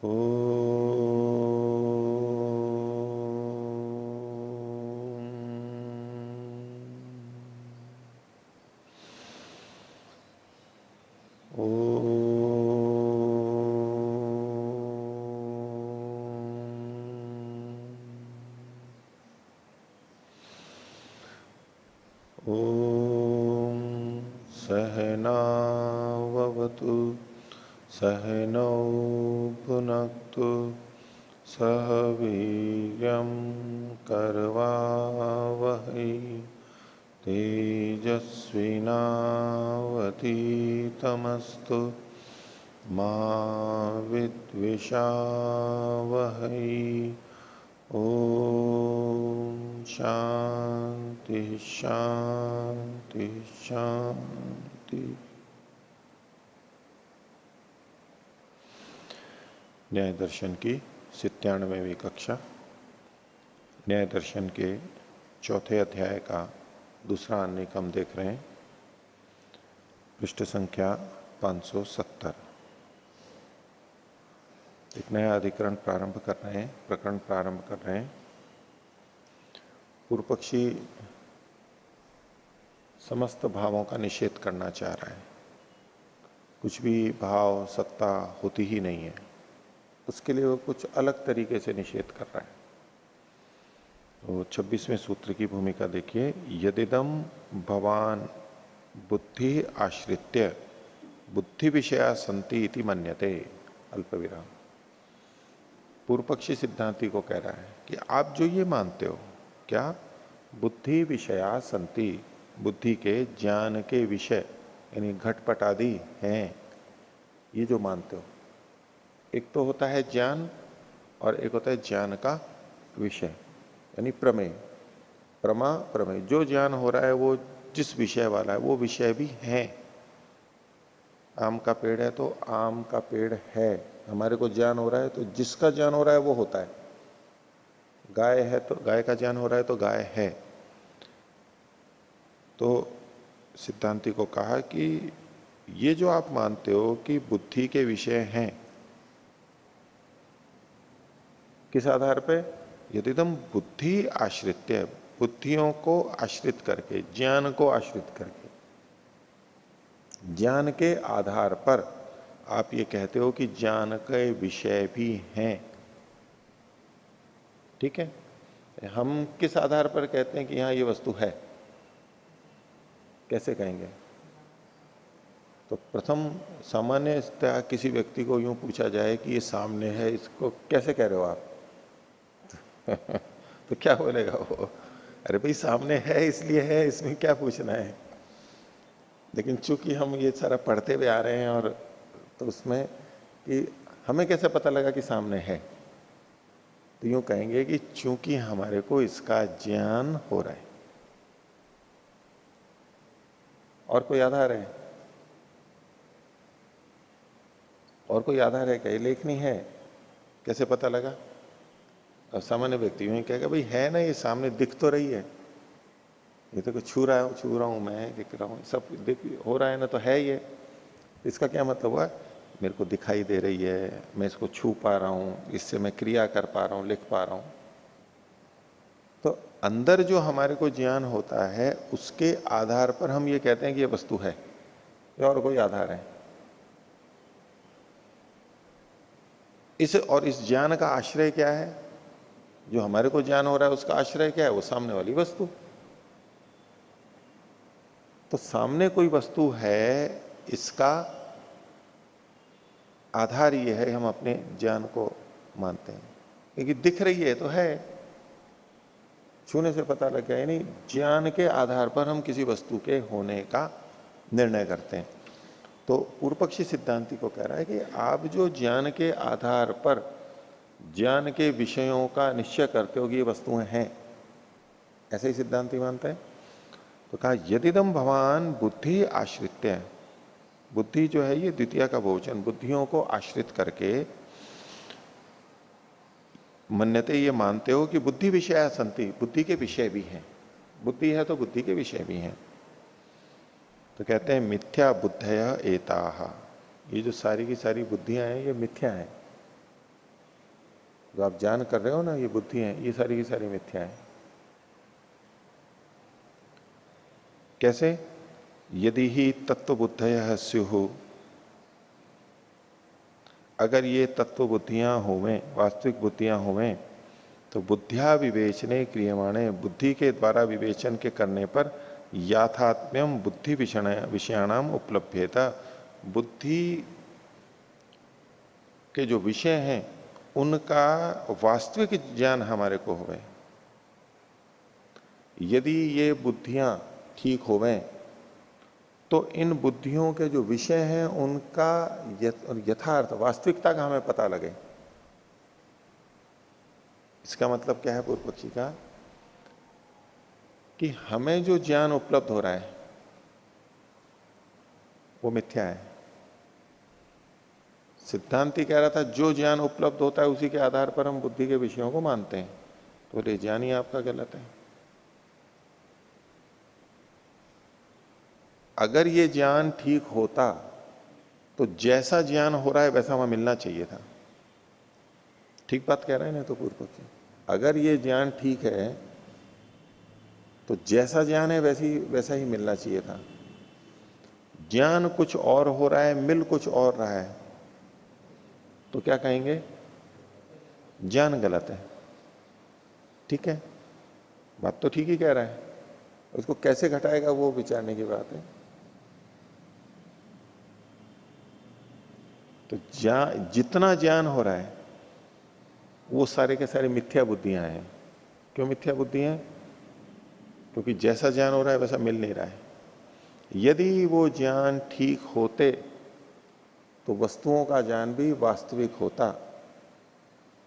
ओ ॐ सहनाववतु सहनौ भुनक्तु सह वीर्यं करवावहै तेजस्विनावतीतमस्तु मा विद्विषावहै। ओम शांति शांति शांति। न्याय दर्शन की 97वीं कक्षा न्याय दर्शन के चौथे अध्याय का दूसरा अन्य हम देख रहे हैं। पृष्ठ संख्या 570। एक नया अधिकरण प्रारंभ कर रहे हैं, प्रकरण प्रारंभ कर रहे हैं। पूर्व पक्षी समस्त भावों का निषेध करना चाह रहा है। कुछ भी भाव सत्ता होती ही नहीं है, उसके लिए वो कुछ अलग तरीके से निषेध कर रहा है। तो 26वें सूत्र की भूमिका देखिए। यदिदम भवान बुद्धि आश्रित्य बुद्धि विषया संति इति मन्यते अल्प विराम। पूर्व पक्षी सिद्धांति को कह रहा है कि आप जो ये मानते हो, क्या बुद्धि विषया संति, बुद्धि के ज्ञान के विषय यानी घटपट आदि हैं, ये जो मानते हो, एक तो होता है ज्ञान और एक होता है ज्ञान का विषय यानी प्रमेय। प्रमा प्रमेय, जो ज्ञान हो रहा है वो जिस विषय वाला है वो विषय भी है। आम का पेड़ है तो आम का पेड़ है, हमारे को ज्ञान हो रहा है तो जिसका ज्ञान हो रहा है वो होता है। गाय है तो गाय का ज्ञान हो रहा है तो गाय है। तो सिद्धांति को कहा कि ये जो आप मानते हो कि बुद्धि के विषय हैं, किस आधार पे? यदिदम बुद्धि आश्रित्य, बुद्धियों को आश्रित करके, ज्ञान को आश्रित करके, ज्ञान के आधार पर आप ये कहते हो कि ज्ञान के विषय भी हैं। ठीक है, हम किस आधार पर कहते हैं कि यहां ये वस्तु है? कैसे कहेंगे? तो प्रथम सामान्यतः किसी व्यक्ति को यूं पूछा जाए कि ये सामने है, इसको कैसे कह रहे हो आप? तो क्या बोलेगा वो? अरे भाई सामने है इसलिए है, इसमें क्या पूछना है। लेकिन चूंकि हम ये सारा पढ़ते हुए आ रहे हैं और तो उसमें कि हमें कैसे पता लगा कि सामने है, तो यूं कहेंगे कि चूंकि हमारे को इसका ज्ञान हो रहा है। और कोई आधार है? और कोई आधार है? क्या लेखनी है? कैसे पता लगा? अब सामान्य व्यक्ति यूं कहेगा भाई है ना, ये सामने दिख तो रही है, ये तो कुछ छू रहा है, छू रहा हूं मैं, दिख रहा हूं, सब दिख हो रहा है ना, तो है ये। इसका क्या मतलब हुआ? मेरे को दिखाई दे रही है, मैं इसको छू पा रहा हूं, इससे मैं क्रिया कर पा रहा हूं, लिख पा रहा हूं। तो अंदर जो हमारे को ज्ञान होता है उसके आधार पर हम ये कहते हैं कि ये वस्तु है, या और कोई आधार है? इस ज्ञान का आश्रय क्या है? जो हमारे को ज्ञान हो रहा है उसका आश्रय क्या है? वो सामने वाली वस्तु। तो सामने कोई वस्तु है, इसका आधार ये है, हम अपने ज्ञान को मानते हैं क्योंकि दिख रही है तो है, छूने से पता लग गया। यानी ज्ञान के आधार पर हम किसी वस्तु के होने का निर्णय करते हैं। तो पूर्व पक्षी सिद्धांति को कह रहा है कि आप जो ज्ञान के आधार पर ज्ञान के विषयों का निश्चय करते हो कि ये वस्तुएं हैं, ऐसे ही सिद्धांति मानते हैं। तो कहा यदिदम भवान बुद्धि आश्रित्य है, बुद्धि जो है ये द्वितीय का बहुवचन, बुद्धियों को आश्रित करके मन्यते, ये मानते हो कि बुद्धि विषय संति, बुद्धि के विषय भी हैं। बुद्धि है तो बुद्धि के विषय भी हैं। तो कहते हैं मिथ्या बुद्धय एताहा, ये जो सारी की सारी बुद्धियां हैं ये मिथ्या हैं। जो आप ज्ञान कर रहे हो ना, ये बुद्धि है, ये सारी की सारी मिथ्या है। कैसे? यदि ही तत्व बुद्धयः स्युः, अगर ये तत्व बुद्धियां होवें, वास्तविक बुद्धियां होवें, तो बुद्धिया विवेचने क्रियमाणे, बुद्धि के द्वारा विवेचन के करने पर याथात्म्यम बुद्धि विषयाणाम उपलभ्यता, बुद्धि के जो विषय हैं उनका वास्तविक ज्ञान हमारे को होवे। यदि ये बुद्धियां ठीक होवें तो इन बुद्धियों के जो विषय हैं उनका यथार्थ वास्तविकता का हमें पता लगे। इसका मतलब क्या है पूर्व पक्षी का? कि हमें जो ज्ञान उपलब्ध हो रहा है वो मिथ्या है। सिद्धांति कह रहा था जो ज्ञान उपलब्ध होता है उसी के आधार पर हम बुद्धि के विषयों को मानते हैं, तो ये ज्ञान ही आपका गलत है। अगर ये ज्ञान ठीक होता तो जैसा ज्ञान हो रहा है वैसा हमें मिलना चाहिए था। ठीक बात कह रहे हैं ना? तो पूर्व पक्षी, अगर ये ज्ञान ठीक है तो जैसा ज्ञान है वैसा ही मिलना चाहिए था। ज्ञान कुछ और हो रहा है, मिल कुछ और रहा है, तो क्या कहेंगे? ज्ञान गलत है। ठीक है, बात तो ठीक ही कह रहा है। उसको कैसे घटाएगा वो विचारने की बात है। तो जितना ज्ञान हो रहा है वो सारे के सारे मिथ्या बुद्धियां हैं। क्यों मिथ्या बुद्धि हैं? क्योंकि जैसा ज्ञान हो रहा है वैसा मिल नहीं रहा है। यदि वो ज्ञान ठीक होते तो वस्तुओं का ज्ञान भी वास्तविक होता,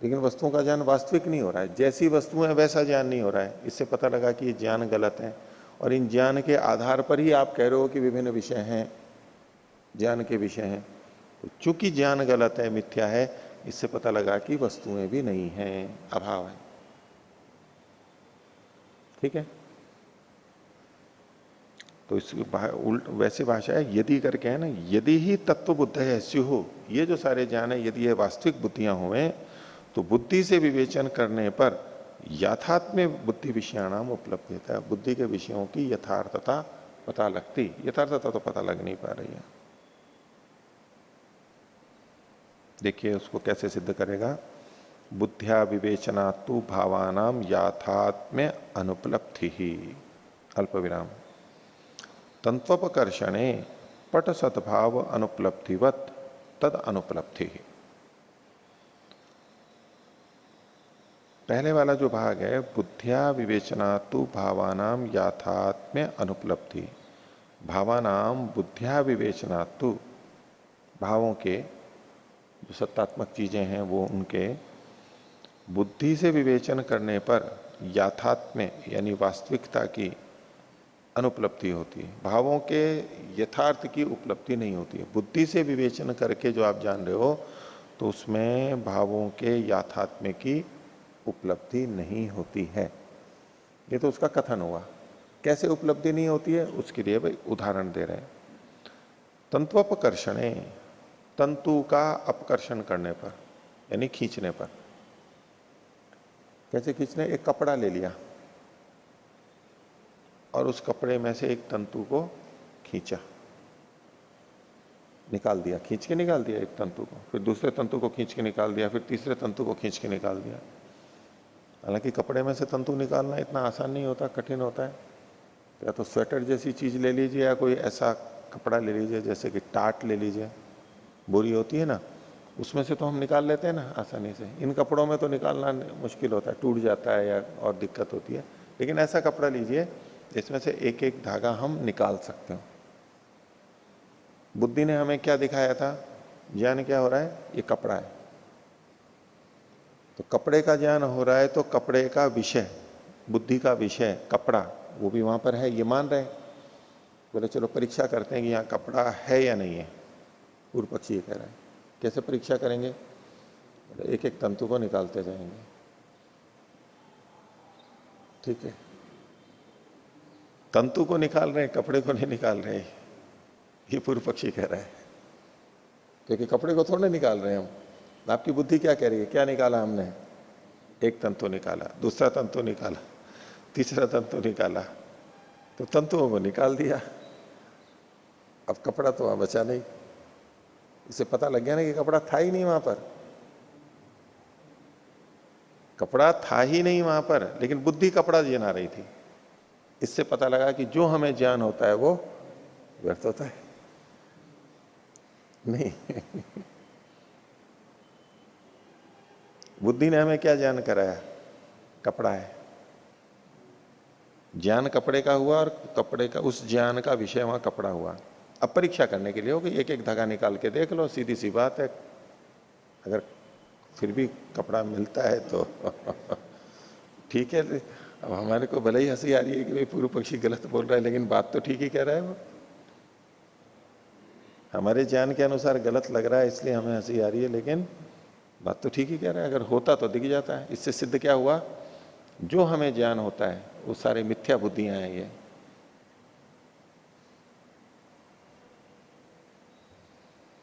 लेकिन वस्तुओं का ज्ञान वास्तविक नहीं हो रहा है। जैसी वस्तुएं वैसा ज्ञान नहीं हो रहा है। इससे पता लगा कि ये ज्ञान गलत है, और इन ज्ञान के आधार पर ही आप कह रहे हो कि विभिन्न विषय हैं, ज्ञान के विषय हैं। तो चूंकि ज्ञान गलत है, मिथ्या है, इससे पता लगा कि वस्तुएं भी नहीं हैं, अभाव है। ठीक है, तो इस उल्ट वैसे भाषा है यदि करके है ना, यदि ही तत्व बुद्ध है स्युः, ये जो सारे ज्ञान है यदि ये वास्तविक बुद्धियां हुए तो बुद्धि से विवेचन करने पर यथात्म्य बुद्धि विषयाणाम उपलब्धता, बुद्धि के विषयों की यथार्थता पता लगती। यथार्थता तो पता लग नहीं पा रही है। देखिए उसको कैसे सिद्ध करेगा। बुद्धिया विवेचनातु भावानाम याथात्म्य अनुपलब्धि ही, अल्प विराम, तंत्वपकर्षणे पट सद्भाव अनुपलब्धिवत तद अनुपलब्धि। पहले वाला जो भाग है, बुद्धिया विवेचनातु भावानाम याथात्म्य अनुपलब्धि, भावानाम बुद्धिया विवेचनातु, भावों के जो सत्तात्मक चीजें हैं वो उनके बुद्धि से विवेचन करने पर याथात्म्य यानी वास्तविकता की अनुपलब्धि होती है। भावों के यथार्थ की उपलब्धि नहीं होती है। बुद्धि से विवेचन करके जो आप जान रहे हो तो उसमें भावों के याथात्म्य की उपलब्धि नहीं होती है। ये तो उसका कथन हुआ। कैसे उपलब्धि नहीं होती है उसके लिए भाई उदाहरण दे रहे हैं। तंत्वपकर्षणे, तंतु का अपकर्षण करने पर यानी खींचने पर। कैसे खींचने? एक कपड़ा ले लिया और उस कपड़े में से एक तंतु को खींचा, निकाल दिया, खींच के निकाल दिया एक तंतु को, फिर दूसरे तंतु को खींच के निकाल दिया, फिर तीसरे तंतु को खींच के निकाल दिया। हालांकि कपड़े में से तंतु निकालना इतना आसान नहीं होता, कठिन होता है। या तो स्वेटर जैसी चीज ले लीजिए या कोई ऐसा कपड़ा ले लीजिए जैसे कि टाट ले लीजिए, बोरी होती है ना, उसमें से तो हम निकाल लेते हैं ना आसानी से। इन कपड़ों में तो निकालना मुश्किल होता है, टूट जाता है या और दिक्कत होती है। लेकिन ऐसा कपड़ा लीजिए जिसमें से एक एक धागा हम निकाल सकते हो। बुद्धि ने हमें क्या दिखाया था? ज्ञान क्या हो रहा है? ये कपड़ा है, तो कपड़े का ज्ञान हो रहा है, तो कपड़े का विषय, बुद्धि का विषय कपड़ा, वो भी वहां पर है, ये मान रहे। बोले चलो परीक्षा करते हैं कि यहाँ कपड़ा है या नहीं है। पूर्व पक्षी ये कह रहा है। कैसे परीक्षा करेंगे? एक एक तंतु को निकालते जाएंगे। ठीक है, तंतु को निकाल रहे हैं, कपड़े को नहीं निकाल रहे, ये पूर्व पक्षी कह रहा है। क्योंकि कपड़े को थोड़े निकाल रहे हैं हम। आपकी बुद्धि क्या कह रही है? क्या निकाला हमने? एक तंतु निकाला, दूसरा तंतु निकाला, तीसरा तंतु निकाला, तो तंतुओं को निकाल दिया। अब कपड़ा तो वहां बचा नहीं। इसे पता लग गया ना कि कपड़ा था ही नहीं वहां पर, कपड़ा था ही नहीं वहां पर, लेकिन बुद्धि कपड़ा बना रही थी। इससे पता लगा कि जो हमें ज्ञान होता है वो व्यर्थ होता है नहीं। बुद्धि ने हमें क्या ज्ञान कराया? कपड़ा है। ज्ञान कपड़े का हुआ और कपड़े का, उस ज्ञान का विषय वहां कपड़ा हुआ। अब परीक्षा करने के लिए हो कि एक एक धागा निकाल के देख लो, सीधी सी बात है। अगर फिर भी कपड़ा मिलता है तो ठीक है। अब हमारे को भले ही हंसी आ रही है कि भाई पूर्व पक्षी गलत बोल रहा है, लेकिन बात तो ठीक ही कह रहा है वो। हमारे ज्ञान के अनुसार गलत लग रहा है इसलिए हमें हंसी आ रही है, लेकिन बात तो ठीक ही कह रहा है। अगर होता तो दिख जाता है। इससे सिद्ध क्या हुआ? जो हमें ज्ञान होता है वो सारे मिथ्या बुद्धियां हैं ये।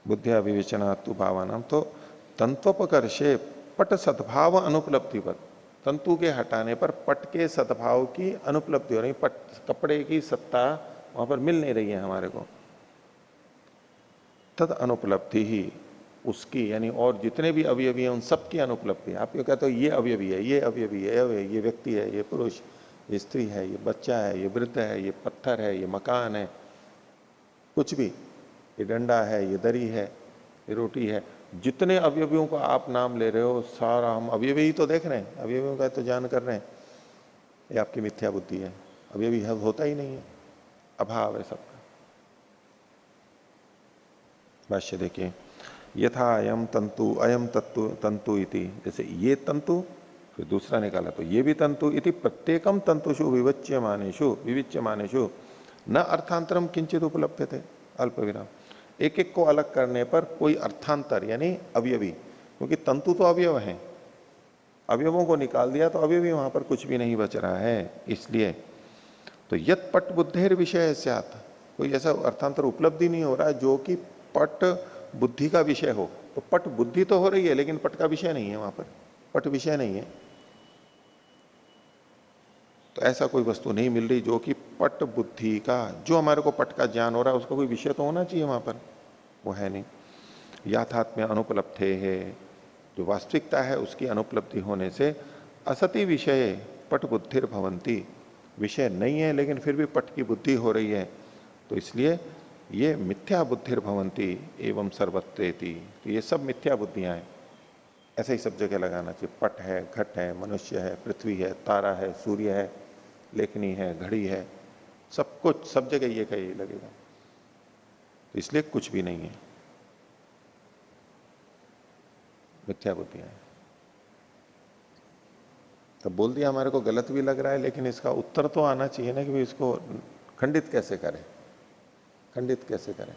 बुद्धिया विवेचना तु भावानाम, तो तंत्वोपकर्षे पट सद्भाव अनुपलब्धि पर, तंतु के हटाने पर पट के सद्भाव की अनुपलब्धि हो रही। पट, कपड़े की सत्ता वहां पर मिल नहीं रही है हमारे को। तद अनुपलब्धि ही उसकी, यानी और जितने भी अवयवी हैं उन सब की अनुपलब्धि। आप ये कहते हो ये अवयवी है, ये अवयवी है, ये व्यक्ति है, ये पुरुष, ये स्त्री है, ये बच्चा है, ये वृद्ध है, ये पत्थर है, ये मकान है, कुछ भी, ये डंडा है, ये दरी है, ये रोटी है, जितने अवयवियों को आप नाम ले रहे हो सारा हम अवयवी ही तो देख रहे हैं, अवयवियों का तो ज्ञान कर रहे हैं। ये आपकी मिथ्या बुद्धि है। अवयवी होता ही नहीं है, अभाव है सबका। भाष्य देखिए, यथा अयम तंतु अयम तत्व तंतु इति, जैसे ये तंतु, फिर दूसरा निकाला तो ये भी तंतु, इति प्रत्येकम तंतुषु विविच्यमानेषु न अर्थांतरम किंचित उपलब्ध थे। अल्प विराम, एक एक को अलग करने पर कोई अर्थांतर यानी अवयवी, क्योंकि तंतु तो अवयव है, अवयवों को निकाल दिया तो अवयवी वहां पर कुछ भी नहीं बच रहा है। इसलिए तो यत पट बुद्धेर विषय स्यात्, कोई ऐसा अर्थांतर उपलब्धि नहीं हो रहा है जो कि पट बुद्धि का विषय हो। तो पट बुद्धि तो हो रही है लेकिन पट का विषय नहीं है वहां पर, पट विषय नहीं है। तो ऐसा कोई वस्तु नहीं मिल रही जो कि पट बुद्धि का, जो हमारे को पट का ज्ञान हो रहा है उसका कोई विषय तो होना चाहिए वहां पर, वो है नहीं। याथात्म्य अनुपलब्धे है, जो वास्तविकता है उसकी अनुपलब्धि होने से असति विषय पट बुद्धिर भवंती, विषय नहीं है लेकिन फिर भी पट की बुद्धि हो रही है, तो इसलिए ये मिथ्या बुद्धिर भवंती एवं सर्वत्रेति, तो ये सब मिथ्या बुद्धियां हैं। ऐसे ही सब जगह लगाना चाहिए। पट है, घट है, मनुष्य है, पृथ्वी है, तारा है, सूर्य है, लेखनी है, घड़ी है, सब कुछ सब जगह ये का ये लगेगा। तो इसलिए कुछ भी नहीं है, मिथ्या बुद्धियां हैं। तो बोल दिया हमारे को गलत भी लग रहा है, लेकिन इसका उत्तर तो आना चाहिए ना कि इसको खंडित कैसे करें, खंडित कैसे करें।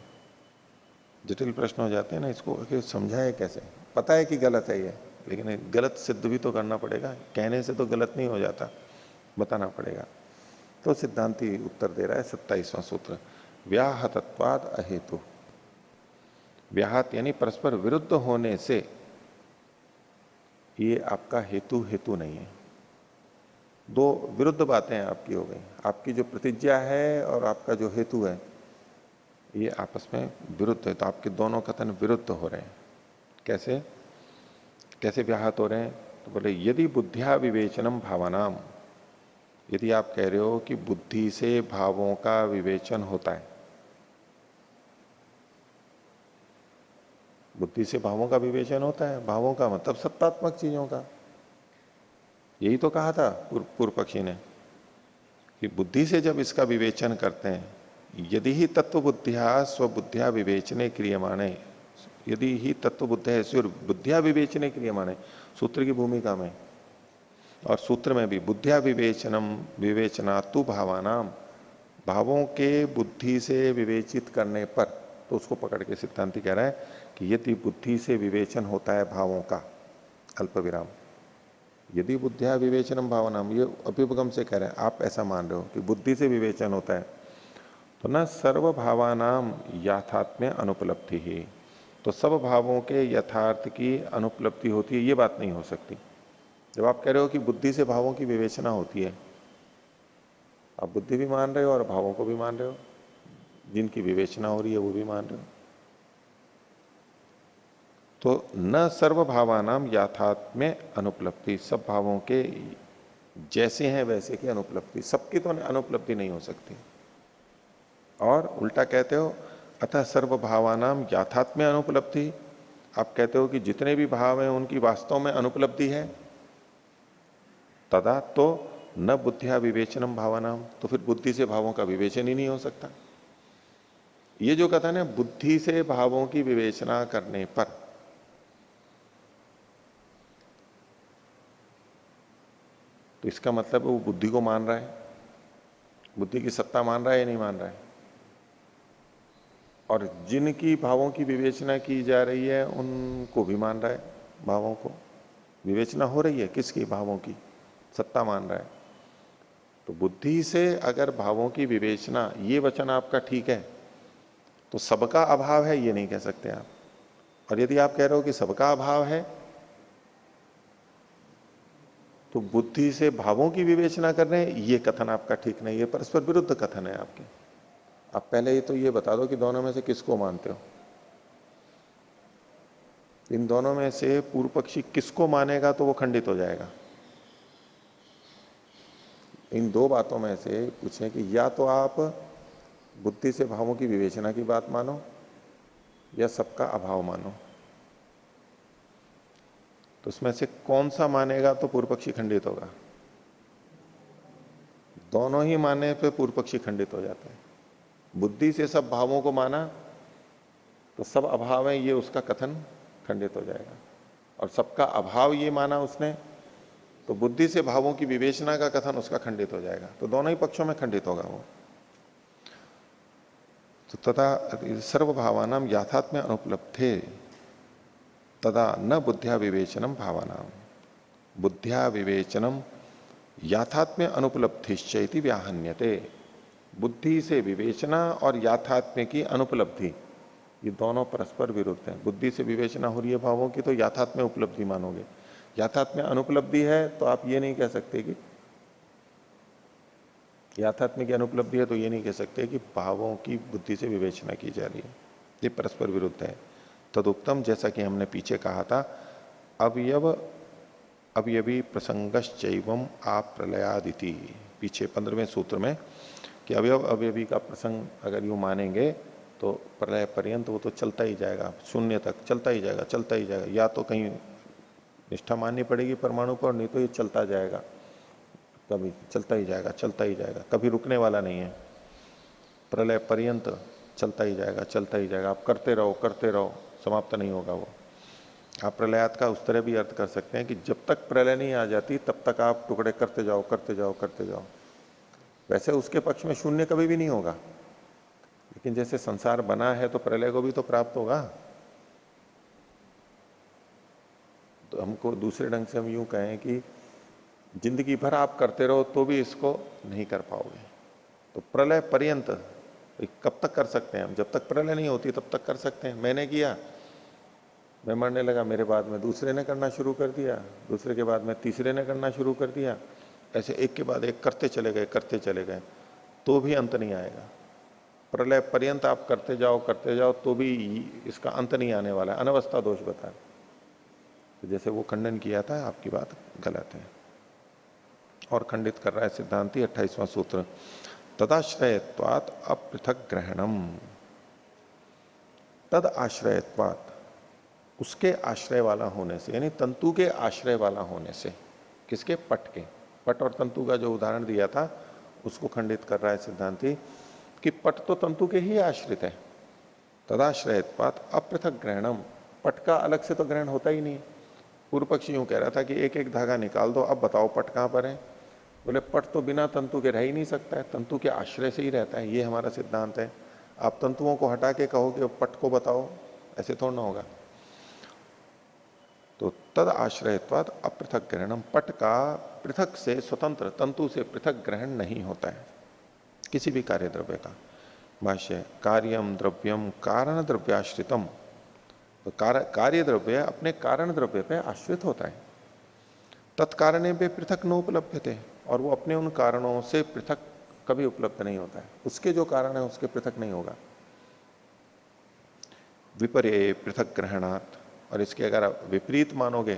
जटिल प्रश्न हो जाते हैं ना, इसको समझाएं कैसे। पता है कि गलत है ये, लेकिन गलत सिद्ध भी तो करना पड़ेगा, कहने से तो गलत नहीं हो जाता, बताना पड़ेगा। तो सिद्धांति उत्तर दे रहा है 27वां सूत्र, व्याहतत्वाद अहेतु। व्याहत यानी परस्पर विरुद्ध होने से ये आपका हेतु हेतु नहीं है। दो विरुद्ध बातें आपकी हो गई, आपकी जो प्रतिज्ञा है और आपका जो हेतु है ये आपस में विरुद्ध है, तो आपके दोनों कथन विरुद्ध हो रहे हैं। कैसे कैसे व्याहत हो रहे हैं? तो बोले यदि बुद्धिया विवेचनम भावनाम, यदि आप कह रहे हो कि बुद्धि से भावों का विवेचन होता है, बुद्धि से भावों का विवेचन होता है, भावों का मतलब सत्तात्मक चीजों का, यही तो कहा था पूर्व पक्षी ने कि बुद्धि से जब इसका विवेचन करते हैं, यदि ही तत्व बुद्धिया स्वबुद्धिया विवेचने क्रियमाणे, यदि ही तत्व बुद्धिया बुद्धिया विवेचने क्रियमाणे, सूत्र की भूमिका में और सूत्र में भी बुद्धिया विवेचनम विवेचना तु भावानाम, भावों के बुद्धि से विवेचित करने पर, तो उसको पकड़ के सिद्धांति कह रहा है कि यदि बुद्धि से विवेचन होता है भावों का, अल्प विराम, यदि बुद्धिया विवेचनम भावनाम, ये अभ्युपगम से कह रहे हैं, आप ऐसा मान रहे हो कि बुद्धि से विवेचन होता है, तो न सर्व भावानाम यथात्म्य अनुपलब्धि ही, तो सब भावों के यथार्थ की अनुपलब्धि होती है, ये बात नहीं हो सकती। जब आप कह रहे हो कि बुद्धि से भावों की विवेचना होती है, आप बुद्धि भी मान रहे हो और भावों को भी मान रहे हो, जिनकी विवेचना हो रही है वो भी मान रहे हो। तो न सर्व भावानाम याथात्म्य अनुपलब्धि, सब भावों के जैसे हैं वैसे की अनुपलब्धि, सबकी तो अनुपलब्धि नहीं हो सकती। और उल्टा कहते हो अतः सर्व भावानाम याथात्म्य अनुपलब्धि, आप कहते हो कि जितने भी भाव हैं उनकी वास्तव में अनुपलब्धि है। तदा तो न बुद्धिया विवेचनम भावनाम, तो फिर बुद्धि से भावों का विवेचन ही नहीं हो सकता। ये जो कथन है बुद्धि से भावों की विवेचना करने पर, तो इसका मतलब वो बुद्धि को मान रहा है, बुद्धि की सत्ता मान रहा है या नहीं मान रहा है। और जिनकी भावों की विवेचना की जा रही है उनको भी मान रहा है, भावों को विवेचना हो रही है किसकी, भावों की, सत्ता मान रहा है। तो बुद्धि से अगर भावों की विवेचना, ये वचन आपका ठीक है, तो सबका अभाव है ये नहीं कह सकते आप। और यदि आप कह रहे हो कि सबका अभाव है, तो बुद्धि से भावों की विवेचना कर रहे हैं, ये कथन आपका ठीक नहीं है, परस्पर विरुद्ध कथन है आपके। आप पहले ये तो ये बता दो कि दोनों में से किसको मानते हो। इन दोनों में से पूर्व पक्षी किसको मानेगा तो वो खंडित हो जाएगा। इन दो बातों में से पूछें कि या तो आप बुद्धि से भावों की विवेचना की बात मानो या सबका अभाव मानो, तो उसमें से कौन सा मानेगा तो पूर्व पक्षी खंडित होगा। दोनों ही मानने पे पूर्व पक्षी खंडित हो जाता है। बुद्धि से सब भावों को माना तो सब अभाव है ये उसका कथन खंडित हो जाएगा, और सबका अभाव ये माना उसने तो बुद्धि से भावों की विवेचना का कथन उसका खंडित हो जाएगा। तो दोनों ही पक्षों में खंडित होगा वो। तो तथा सर्वभावानाम याथात्म्य अनुपलब्धे तदा न बुद्धिया विवेचनम भावानाम, बुद्धिया विवेचनम याथात्म्य अनुपलब्धिश्चैति व्याहन्यते। बुद्धि से विवेचना और याथात्म्य की अनुपलब्धि, ये दोनों परस्पर विरुद्ध हैं। बुद्धि से विवेचना हो रही है भावों की तो याथात्म्य उपलब्धि मानोगे, याथात्म्य अनुपलब्धि है तो आप ये नहीं कह सकते कि याथात्म्य की अनुपलब्धि है, तो ये नहीं कह सकते कि भावों की बुद्धि से विवेचना की जा रही है। ये परस्पर विरुद्ध है। तदुक्तम, जैसा कि हमने पीछे कहा था, अवयव अवयवी प्रसंगश्चैवम आप प्रलयादिति, पीछे 15वें सूत्र में, कि अवयव अवयवी का प्रसंग अगर यूं मानेंगे तो प्रलय पर्यंत वो तो चलता ही जाएगा, शून्य तक चलता ही जाएगा, चलता ही जाएगा। या तो कहीं निष्ठा माननी पड़ेगी परमाणु पर, नहीं तो ये चलता जाएगा, कभी चलता ही जाएगा, चलता ही जाएगा, कभी रुकने वाला नहीं है। प्रलय पर्यंत चलता ही जाएगा, चलता ही जाएगा। आप करते रहो, समाप्त नहीं होगा वो। आप प्रलयात का उस तरह भी अर्थ कर सकते हैं कि जब तक प्रलय नहीं आ जाती तब तक आप टुकड़े करते जाओ, करते जाओ, करते जाओ। वैसे उसके पक्ष में शून्य कभी भी नहीं होगा, लेकिन जैसे संसार बना है तो प्रलय को भी तो प्राप्त होगा। तो हमको दूसरे ढंग से हम यूं कहें कि जिंदगी भर आप करते रहो तो भी इसको नहीं कर पाओगे। तो प्रलय पर्यंत कब तक कर सकते हैं हम, जब तक प्रलय नहीं होती तब तक कर सकते हैं। मैंने किया, मैं मरने लगा, मेरे बाद में दूसरे ने करना शुरू कर दिया, दूसरे के बाद में तीसरे ने करना शुरू कर दिया, ऐसे एक के बाद एक करते चले गए, करते चले गए, तो भी अंत नहीं आएगा। प्रलय पर्यंत आप करते जाओ तो भी इसका अंत नहीं आने वाला है। अनवस्था दोष बता, तो जैसे वो खंडन किया था, आपकी बात गलत है। और खंडित कर रहा है सिद्धांति 28वां सूत्र, तदाश्रयत्वात् अपृथक ग्रहणम, तद आश्रयत्वात्, उसके आश्रय वाला होने से, यानी तंतु के आश्रय वाला होने से। किसके? पट के। पट और तंतु का जो उदाहरण दिया था उसको खंडित कर रहा है सिद्धांति कि पट तो तंतु के ही आश्रित है। तदाश्रयत्वात् अपृथक ग्रहणम, पट का अलग से तो ग्रहण होता ही नहीं। पूर्व पक्षी यूं कह रहा था कि एक एक धागा निकाल दो, अब बताओ पट कहां पर है। बोले पट तो बिना तंतु के रह ही नहीं सकता है, तंतु के आश्रय से ही रहता है, ये हमारा सिद्धांत है। आप तंतुओं को हटा के कहो कि पट को बताओ, ऐसे थोड़ा ना होगा। तो तद आश्रयत्वाद अपृथक ग्रहणम, पट का पृथक से, स्वतंत्र तंतु से पृथक ग्रहण नहीं होता है किसी भी कार्य द्रव्य का। भाष्य, कार्यम द्रव्यम कारण द्रव्याश्रितम, तो कार्य द्रव्य अपने कारण द्रव्य पे आश्रित होता है। तत्कारणे पे पृथक न उपलब्ध थे, और वो अपने उन कारणों से पृथक कभी उपलब्ध नहीं होता है, उसके जो कारण है उसके पृथक नहीं होगा। विपर्य पृथक ग्रहणात्, और इसके अगर आप विपरीत मानोगे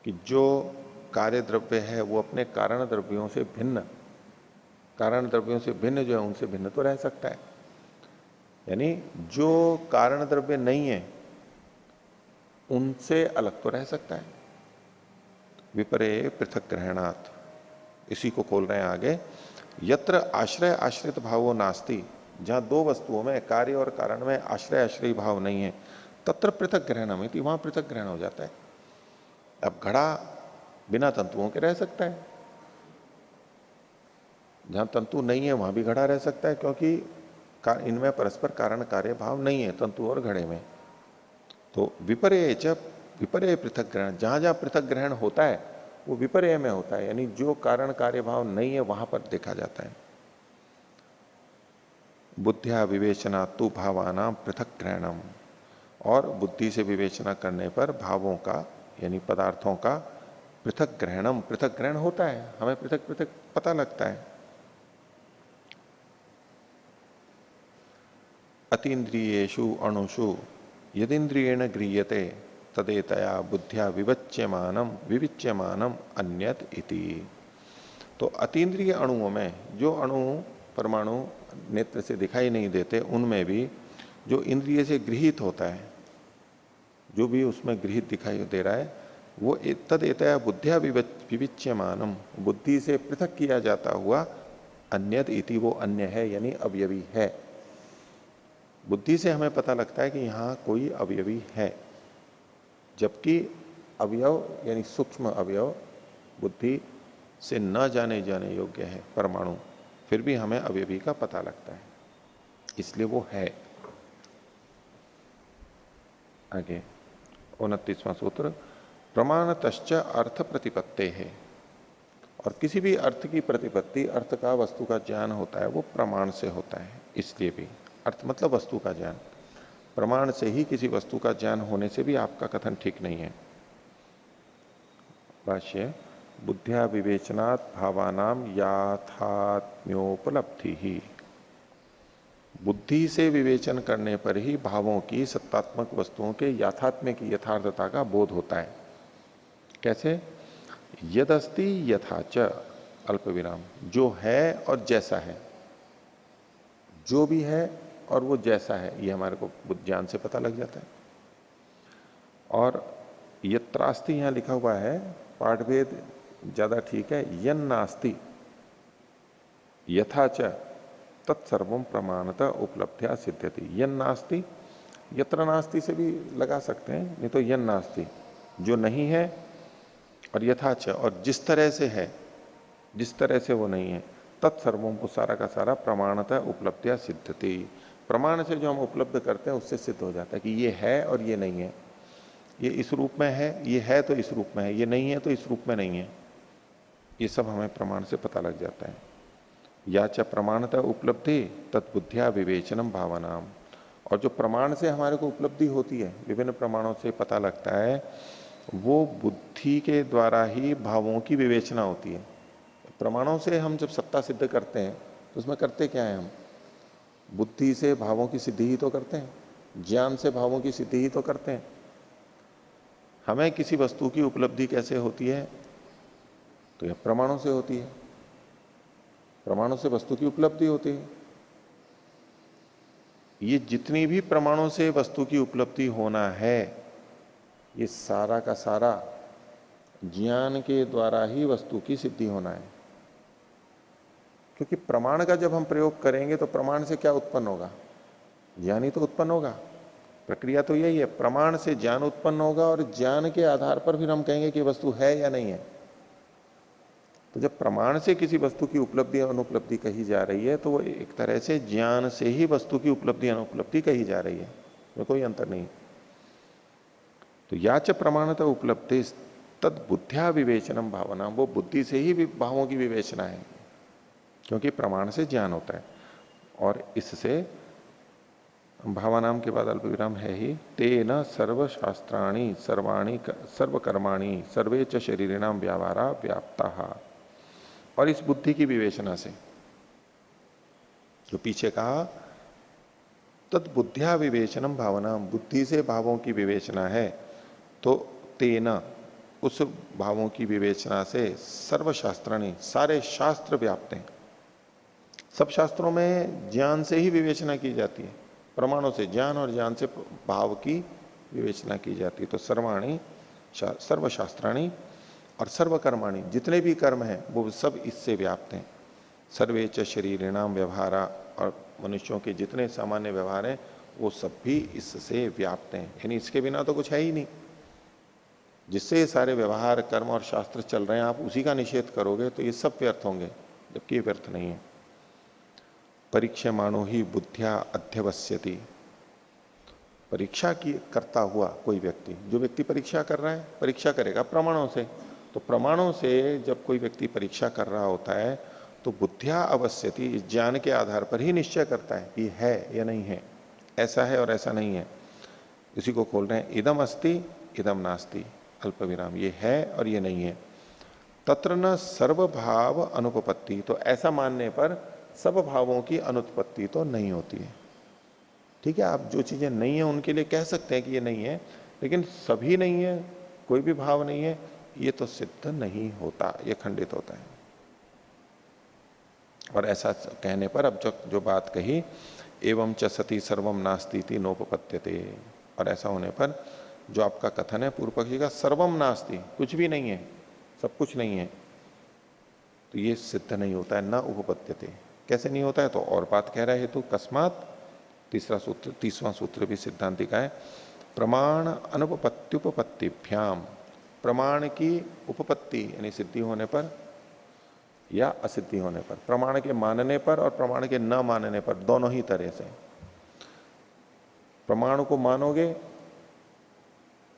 कि जो कार्य द्रव्य है वो अपने कारण द्रव्यों से भिन्न, कारण द्रव्यों से भिन्न जो है उनसे भिन्न तो रह सकता है, यानी जो कारण द्रव्य नहीं है उनसे अलग तो रह सकता है। विपर्य पृथक ग्रहणात्, इसी को खोल रहे हैं आगे। यत्र आश्रय आश्रित भावो नास्ति, जहां दो वस्तुओं में कार्य और कारण में आश्रय आश्रय भाव नहीं है, तत्र पृथक ग्रहणम, वहां पृथक ग्रहण हो जाता है। अब घड़ा बिना तंतुओं के रह सकता है, जहां तंतु नहीं है वहां भी घड़ा रह सकता है, क्योंकि इनमें परस्पर कारण कार्य भाव नहीं है तंतु और घड़े में। तो विपर्य च विपर्य पृथक ग्रहण, जहां जहां पृथक ग्रहण होता है वो विपर्य में होता है, यानी जो कारण कार्य भाव नहीं है वहां पर देखा जाता है। बुद्धिया विवेचना तु भावानां पृथक ग्रहणम, और बुद्धि से विवेचना करने पर भावों का यानी पदार्थों का पृथक ग्रहणम, पृथक ग्रहण होता है, हमें पृथक पृथक पता लगता है। अतीन्द्रियेषु अणुषु यदिन्द्रियेण गृह्यते तदेतया बुद्धिया विविच्यमानम अन्यत इति। तो अतीन्द्रिय अणुओं में जो अणु परमाणु नेत्र से दिखाई नहीं देते, उनमें भी जो इंद्रिय से गृहित होता है, जो भी उसमें गृहित दिखाई दे रहा है, वो तदेतया बुद्धिया विविच्यमानम, बुद्धि से पृथक किया जाता हुआ अन्यत इति, वो अन्य है यानी अवयवी है। बुद्धि से हमें पता लगता है कि यहां कोई अवयवी है, जबकि अवयव यानी सूक्ष्म अवयव बुद्धि से न जाने जाने योग्य है परमाणु, फिर भी हमें अवयवी का पता लगता है, इसलिए वो है। आगे 29वां सूत्र, प्रमाणतश्च अर्थ प्रतिपत्ते है, और किसी भी अर्थ की प्रतिपत्ति, अर्थ का वस्तु का ज्ञान होता है वो प्रमाण से होता है, इसलिए भी अर्थ मतलब वस्तु का ज्ञान, प्रमाण से ही किसी वस्तु का ज्ञान होने से भी आपका कथन ठीक नहीं है। भाष्य, बुद्धिया विवेचनात् भावानाम याथात्म्योपलब्धि ही, बुद्धि से विवेचन करने पर ही भावों की सत्तात्मक वस्तुओं के याथात्म्य की यथार्थता का बोध होता है। कैसे? यदस्ति यथाच अल्प विराम, जो है और जैसा है, जो भी है और वो जैसा है, ये हमारे को ज्ञान से पता लग जाता है। और यत्रास्ति यहां लिखा हुआ है, पाठभेद ज्यादा ठीक है, यन नास्ति यथाच तत्सर्वम प्रमाणतः उपलब्धिया सिद्ध्यति। यन नास्ति, यत्र नास्ति से भी लगा सकते हैं, नहीं तो यन नास्ति, जो नहीं है, और यथाच, और जिस तरह से है, जिस तरह से वो नहीं है, तत्सर्वम, को सारा का सारा प्रमाणतः उपलब्धिया सिद्ध्यति, प्रमाण से जो हम उपलब्ध करते हैं उससे सिद्ध हो जाता है कि ये है और ये नहीं है, ये इस रूप में है, ये है तो इस रूप में है, ये नहीं है तो इस रूप में नहीं है, ये सब हमें प्रमाण से पता लग जाता है। या च प्रमाणतः उपलब्धि तत्बुद्धिया विवेचनम भावनाम, और जो प्रमाण से हमारे को उपलब्धि होती है, विभिन्न प्रमाणों से पता लगता है, वो बुद्धि के द्वारा ही भावों की विवेचना होती है। प्रमाणों से हम जब सत्ता सिद्ध करते हैं तो उसमें करते क्या है, हम बुद्धि से भावों की सिद्धि ही तो करते हैं, ज्ञान से भावों की सिद्धि ही तो करते हैं। हमें किसी वस्तु की उपलब्धि कैसे होती है, तो यह प्रमाणों से होती है, प्रमाणों से वस्तु की उपलब्धि होती है। ये जितनी भी प्रमाणों से वस्तु की उपलब्धि होना है, ये सारा का सारा ज्ञान के द्वारा ही वस्तु की सिद्धि होना है। क्योंकि प्रमाण का जब हम प्रयोग करेंगे तो प्रमाण से क्या उत्पन्न होगा, ज्ञान ही तो उत्पन्न होगा। प्रक्रिया तो यही है, प्रमाण से ज्ञान उत्पन्न होगा और ज्ञान के आधार पर फिर हम कहेंगे कि वस्तु है या नहीं है। तो जब प्रमाण से किसी वस्तु की उपलब्धि अनुपलब्धि कही जा रही है, तो वो एक तरह से ज्ञान से ही वस्तु की उपलब्धि अनुपलब्धि कही जा रही है, में कोई अंतर नहीं। तो याच प्रमाणतः उपलब्धि तद बुद्धिया विवेचनम भावना, वो बुद्धि से ही भावों की विवेचना है, क्योंकि प्रमाण से ज्ञान होता है। और इससे भावानाम के बाद अल्प विराम है ही। तेन सर्वशास्त्राणि सर्वाणि सर्वकर्माणि सर्वे च शरीरिणाम व्यापारा व्याप्ता। और इस बुद्धि की विवेचना से, जो पीछे कहा तद बुद्धिया विवेचनम भावना, बुद्धि से भावों की विवेचना है, तो तेना उस भावों की विवेचना से सर्वशास्त्राणि सारे शास्त्र व्याप्त हैं। सब शास्त्रों में ज्ञान से ही विवेचना की जाती है, प्रमाणों से, ज्ञान और ज्ञान से भाव की विवेचना की जाती है। तो सर्वाणी सर्वशास्त्राणी और सर्वकर्माणी, जितने भी कर्म हैं वो सब इससे व्याप्त हैं। सर्वे च शरीरिणाम व्यवहारा, और मनुष्यों के जितने सामान्य व्यवहार हैं वो सब भी इससे व्याप्त हैं। यानी इसके बिना तो कुछ है ही नहीं। जिससे ये सारे व्यवहार कर्म और शास्त्र चल रहे हैं, आप उसी का निषेध करोगे तो ये सब व्यर्थ होंगे, जबकि ये व्यर्थ नहीं है। परीक्षमाणो ही बुद्धिया अध्यवस्यति, परीक्षा की करता हुआ कोई व्यक्ति, जो व्यक्ति परीक्षा कर रहा है, परीक्षा करेगा प्रमाणों से। तो प्रमाणों से जब कोई व्यक्ति परीक्षा कर रहा होता है तो बुद्धिया अवश्यति, इस ज्ञान के आधार पर ही निश्चय करता है कि है या नहीं है, ऐसा है और ऐसा नहीं है। इसी को खोल रहे हैं, इदम अस्ति इदम नास्ति, अल्प विराम, ये है और ये नहीं है। तत्र न सर्वभाव अनुपपत्ति, तो ऐसा मानने पर सब भावों की अनुत्पत्ति तो नहीं होती है। ठीक है, आप जो चीजें नहीं है उनके लिए कह सकते हैं कि ये नहीं है, लेकिन सभी नहीं है, कोई भी भाव नहीं है, ये तो सिद्ध नहीं होता, ये खंडित होता है। और ऐसा कहने पर अब जो बात कही, एवं च सती सर्वम नास्ती नोपपत्यते, और ऐसा होने पर जो आपका कथन है पूर्व पक्षी का, सर्वम नास्ति, कुछ भी नहीं है, सब कुछ नहीं है, तो ये सिद्ध नहीं होता है, न उपपत्यते। कैसे नहीं होता है, तो और बात कह रहा है, हेतु कस्मात, तीसरा सूत्र, 30वां सूत्र भी सिद्धांति का है। प्रमाण अनुपपत्त्युपपत्तिभ्याम, प्रमाण की उपपत्ति यानी सिद्धि होने पर या असिद्धि होने पर, प्रमाण के मानने पर और प्रमाण के न मानने पर, दोनों ही तरह से। प्रमाण को मानोगे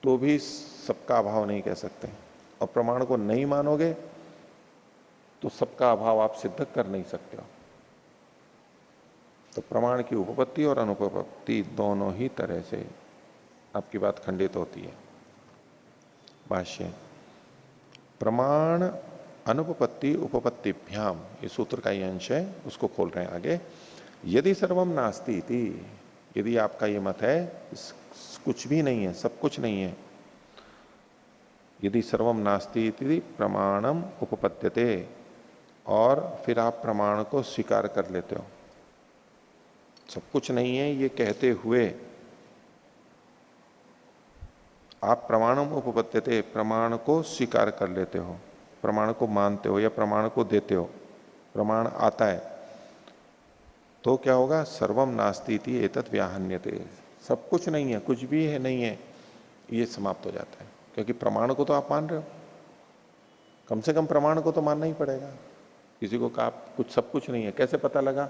तो भी सबका अभाव नहीं कह सकते, और प्रमाण को नहीं मानोगे तो सबका अभाव आप सिद्ध कर नहीं सकते हो। तो प्रमाण की उपपत्ति और अनुपपत्ति दोनों ही तरह से आपकी बात खंडित होती है। भाष्य, प्रमाण अनुपपत्ति उपपत्तिभ्याम, ये सूत्र का ही अंश है, उसको खोल रहे हैं आगे। यदि सर्वम नास्ति इति, यदि आपका ये मत है कुछ भी नहीं है, सब कुछ नहीं है, यदि सर्वम नास्ति इति प्रमाणम उपपद्यते, और फिर आप प्रमाण को स्वीकार कर लेते हो, सब कुछ नहीं है ये कहते हुए आप प्रमाणम उपपद्यते, प्रमाण को स्वीकार कर लेते हो, प्रमाण को मानते हो या प्रमाण को देते हो, प्रमाण आता है, तो क्या होगा, सर्वम नास्ति इति एतत् व्याहन्यते, सब कुछ नहीं है, कुछ भी है नहीं है, ये समाप्त हो जाता है। क्योंकि प्रमाण को तो आप मान रहे हो, कम से कम प्रमाण को तो मानना ही पड़ेगा। किसी को कहा कुछ सब कुछ नहीं है, कैसे पता लगा,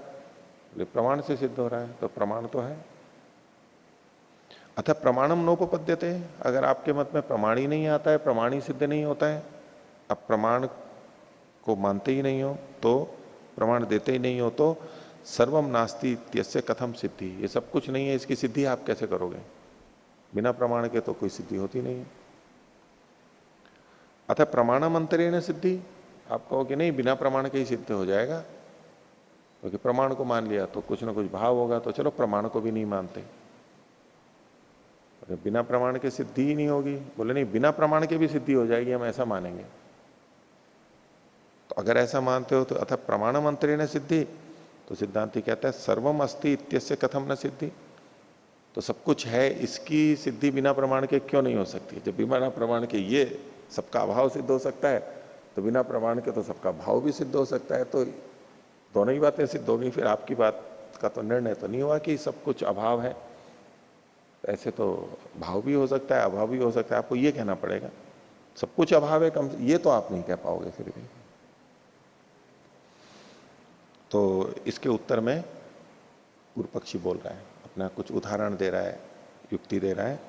प्रमाण से सिद्ध हो रहा है, तो प्रमाण तो है। अतः प्रमाणम नोपपद्यते, अगर आपके मत में प्रमाण ही नहीं आता है, प्रमाण ही सिद्ध नहीं होता है, अब प्रमाण को मानते ही नहीं हो, तो प्रमाण देते ही नहीं हो, तो सर्वम नास्ति इत्यस्य कथम सिद्धि, ये सब कुछ नहीं है, इसकी सिद्धि आप कैसे करोगे, बिना प्रमाण के तो कोई सिद्धि होती नहीं है। अतः प्रमाणम अंतरेण सिद्धि, आप कहोगे नहीं बिना प्रमाण के ही सिद्ध हो जाएगा, क्योंकि प्रमाण को मान लिया तो कुछ ना कुछ भाव होगा, तो चलो प्रमाण को भी नहीं मानते, बिना प्रमाण के सिद्धि ही नहीं होगी। बोले नहीं, बिना प्रमाण के भी सिद्धि हो जाएगी, हम ऐसा मानेंगे। तो अगर ऐसा मानते हो तो अतः प्रमाणम अंतरेण सिद्धि, तो सिद्धांति कहता है सर्वम अस्ति इत्यस्य कथम न सिद्धि, तो सब कुछ है, इसकी सिद्धि बिना प्रमाण के क्यों नहीं हो सकती। जब बिना प्रमाण के ये सबका अभाव सिद्ध हो सकता है, तो बिना प्रमाण के तो सबका भाव भी सिद्ध हो सकता है, तो दोनों ही बातें सिद्ध होगी। फिर आपकी बात का तो निर्णय तो नहीं हुआ कि सब कुछ अभाव है, ऐसे तो भाव भी हो सकता है, अभाव भी हो सकता है, आपको ये कहना पड़ेगा सब कुछ अभाव है, कम ये तो आप नहीं कह पाओगे फिर भी। तो इसके उत्तर में पूर्व पक्षी बोल रहा है, अपना कुछ उदाहरण दे रहा है, युक्ति दे रहा है।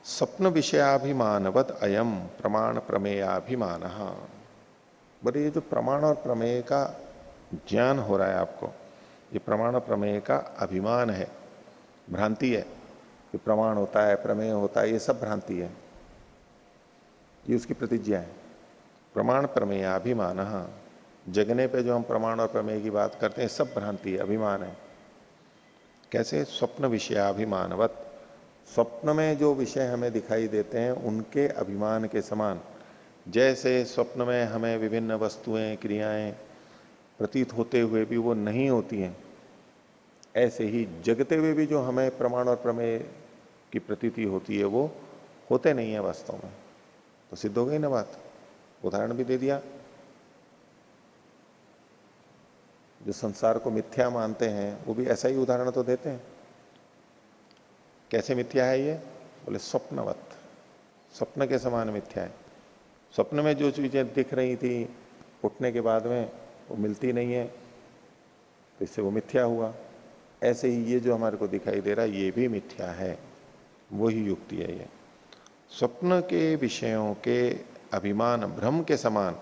स्वप्न विषयाभिमानवद अयम प्रमाण प्रमेयाभिमान, बोले ये जो प्रमाण और प्रमेय का ज्ञान हो रहा है आपको, ये प्रमाण प्रमेय का अभिमान है, भ्रांति है कि प्रमाण होता है, प्रमेय होता है, ये सब भ्रांति है। ये उसकी प्रतिज्ञा है। प्रमाण प्रमेय अभिमान, जगने पे जो हम प्रमाण और प्रमेय की बात करते हैं सब भ्रांति है, अभिमान है। कैसे? स्वप्न विषयाभिमानवत, स्वप्न में जो विषय हमें दिखाई देते हैं उनके अभिमान के समान। जैसे स्वप्न में हमें विभिन्न वस्तुएं, क्रियाएं प्रतीत होते हुए भी वो नहीं होती हैं, ऐसे ही जगते हुए भी जो हमें प्रमाण और प्रमेय की प्रतीति होती है वो होते नहीं है वास्तव में। तो सिद्ध हो गई ना बात। उदाहरण भी दे दिया। जो संसार को मिथ्या मानते हैं वो भी ऐसा ही उदाहरण तो देते हैं। कैसे मिथ्या है ये? बोले स्वप्नवत, स्वप्न के समान मिथ्या है। स्वप्न में जो चीजें दिख रही थी उठने के बाद में वो मिलती नहीं है, तो इससे वो मिथ्या हुआ। ऐसे ही ये जो हमारे को दिखाई दे रहा है ये भी मिथ्या है, वही युक्ति है ये। स्वप्न के विषयों के अभिमान भ्रम के समान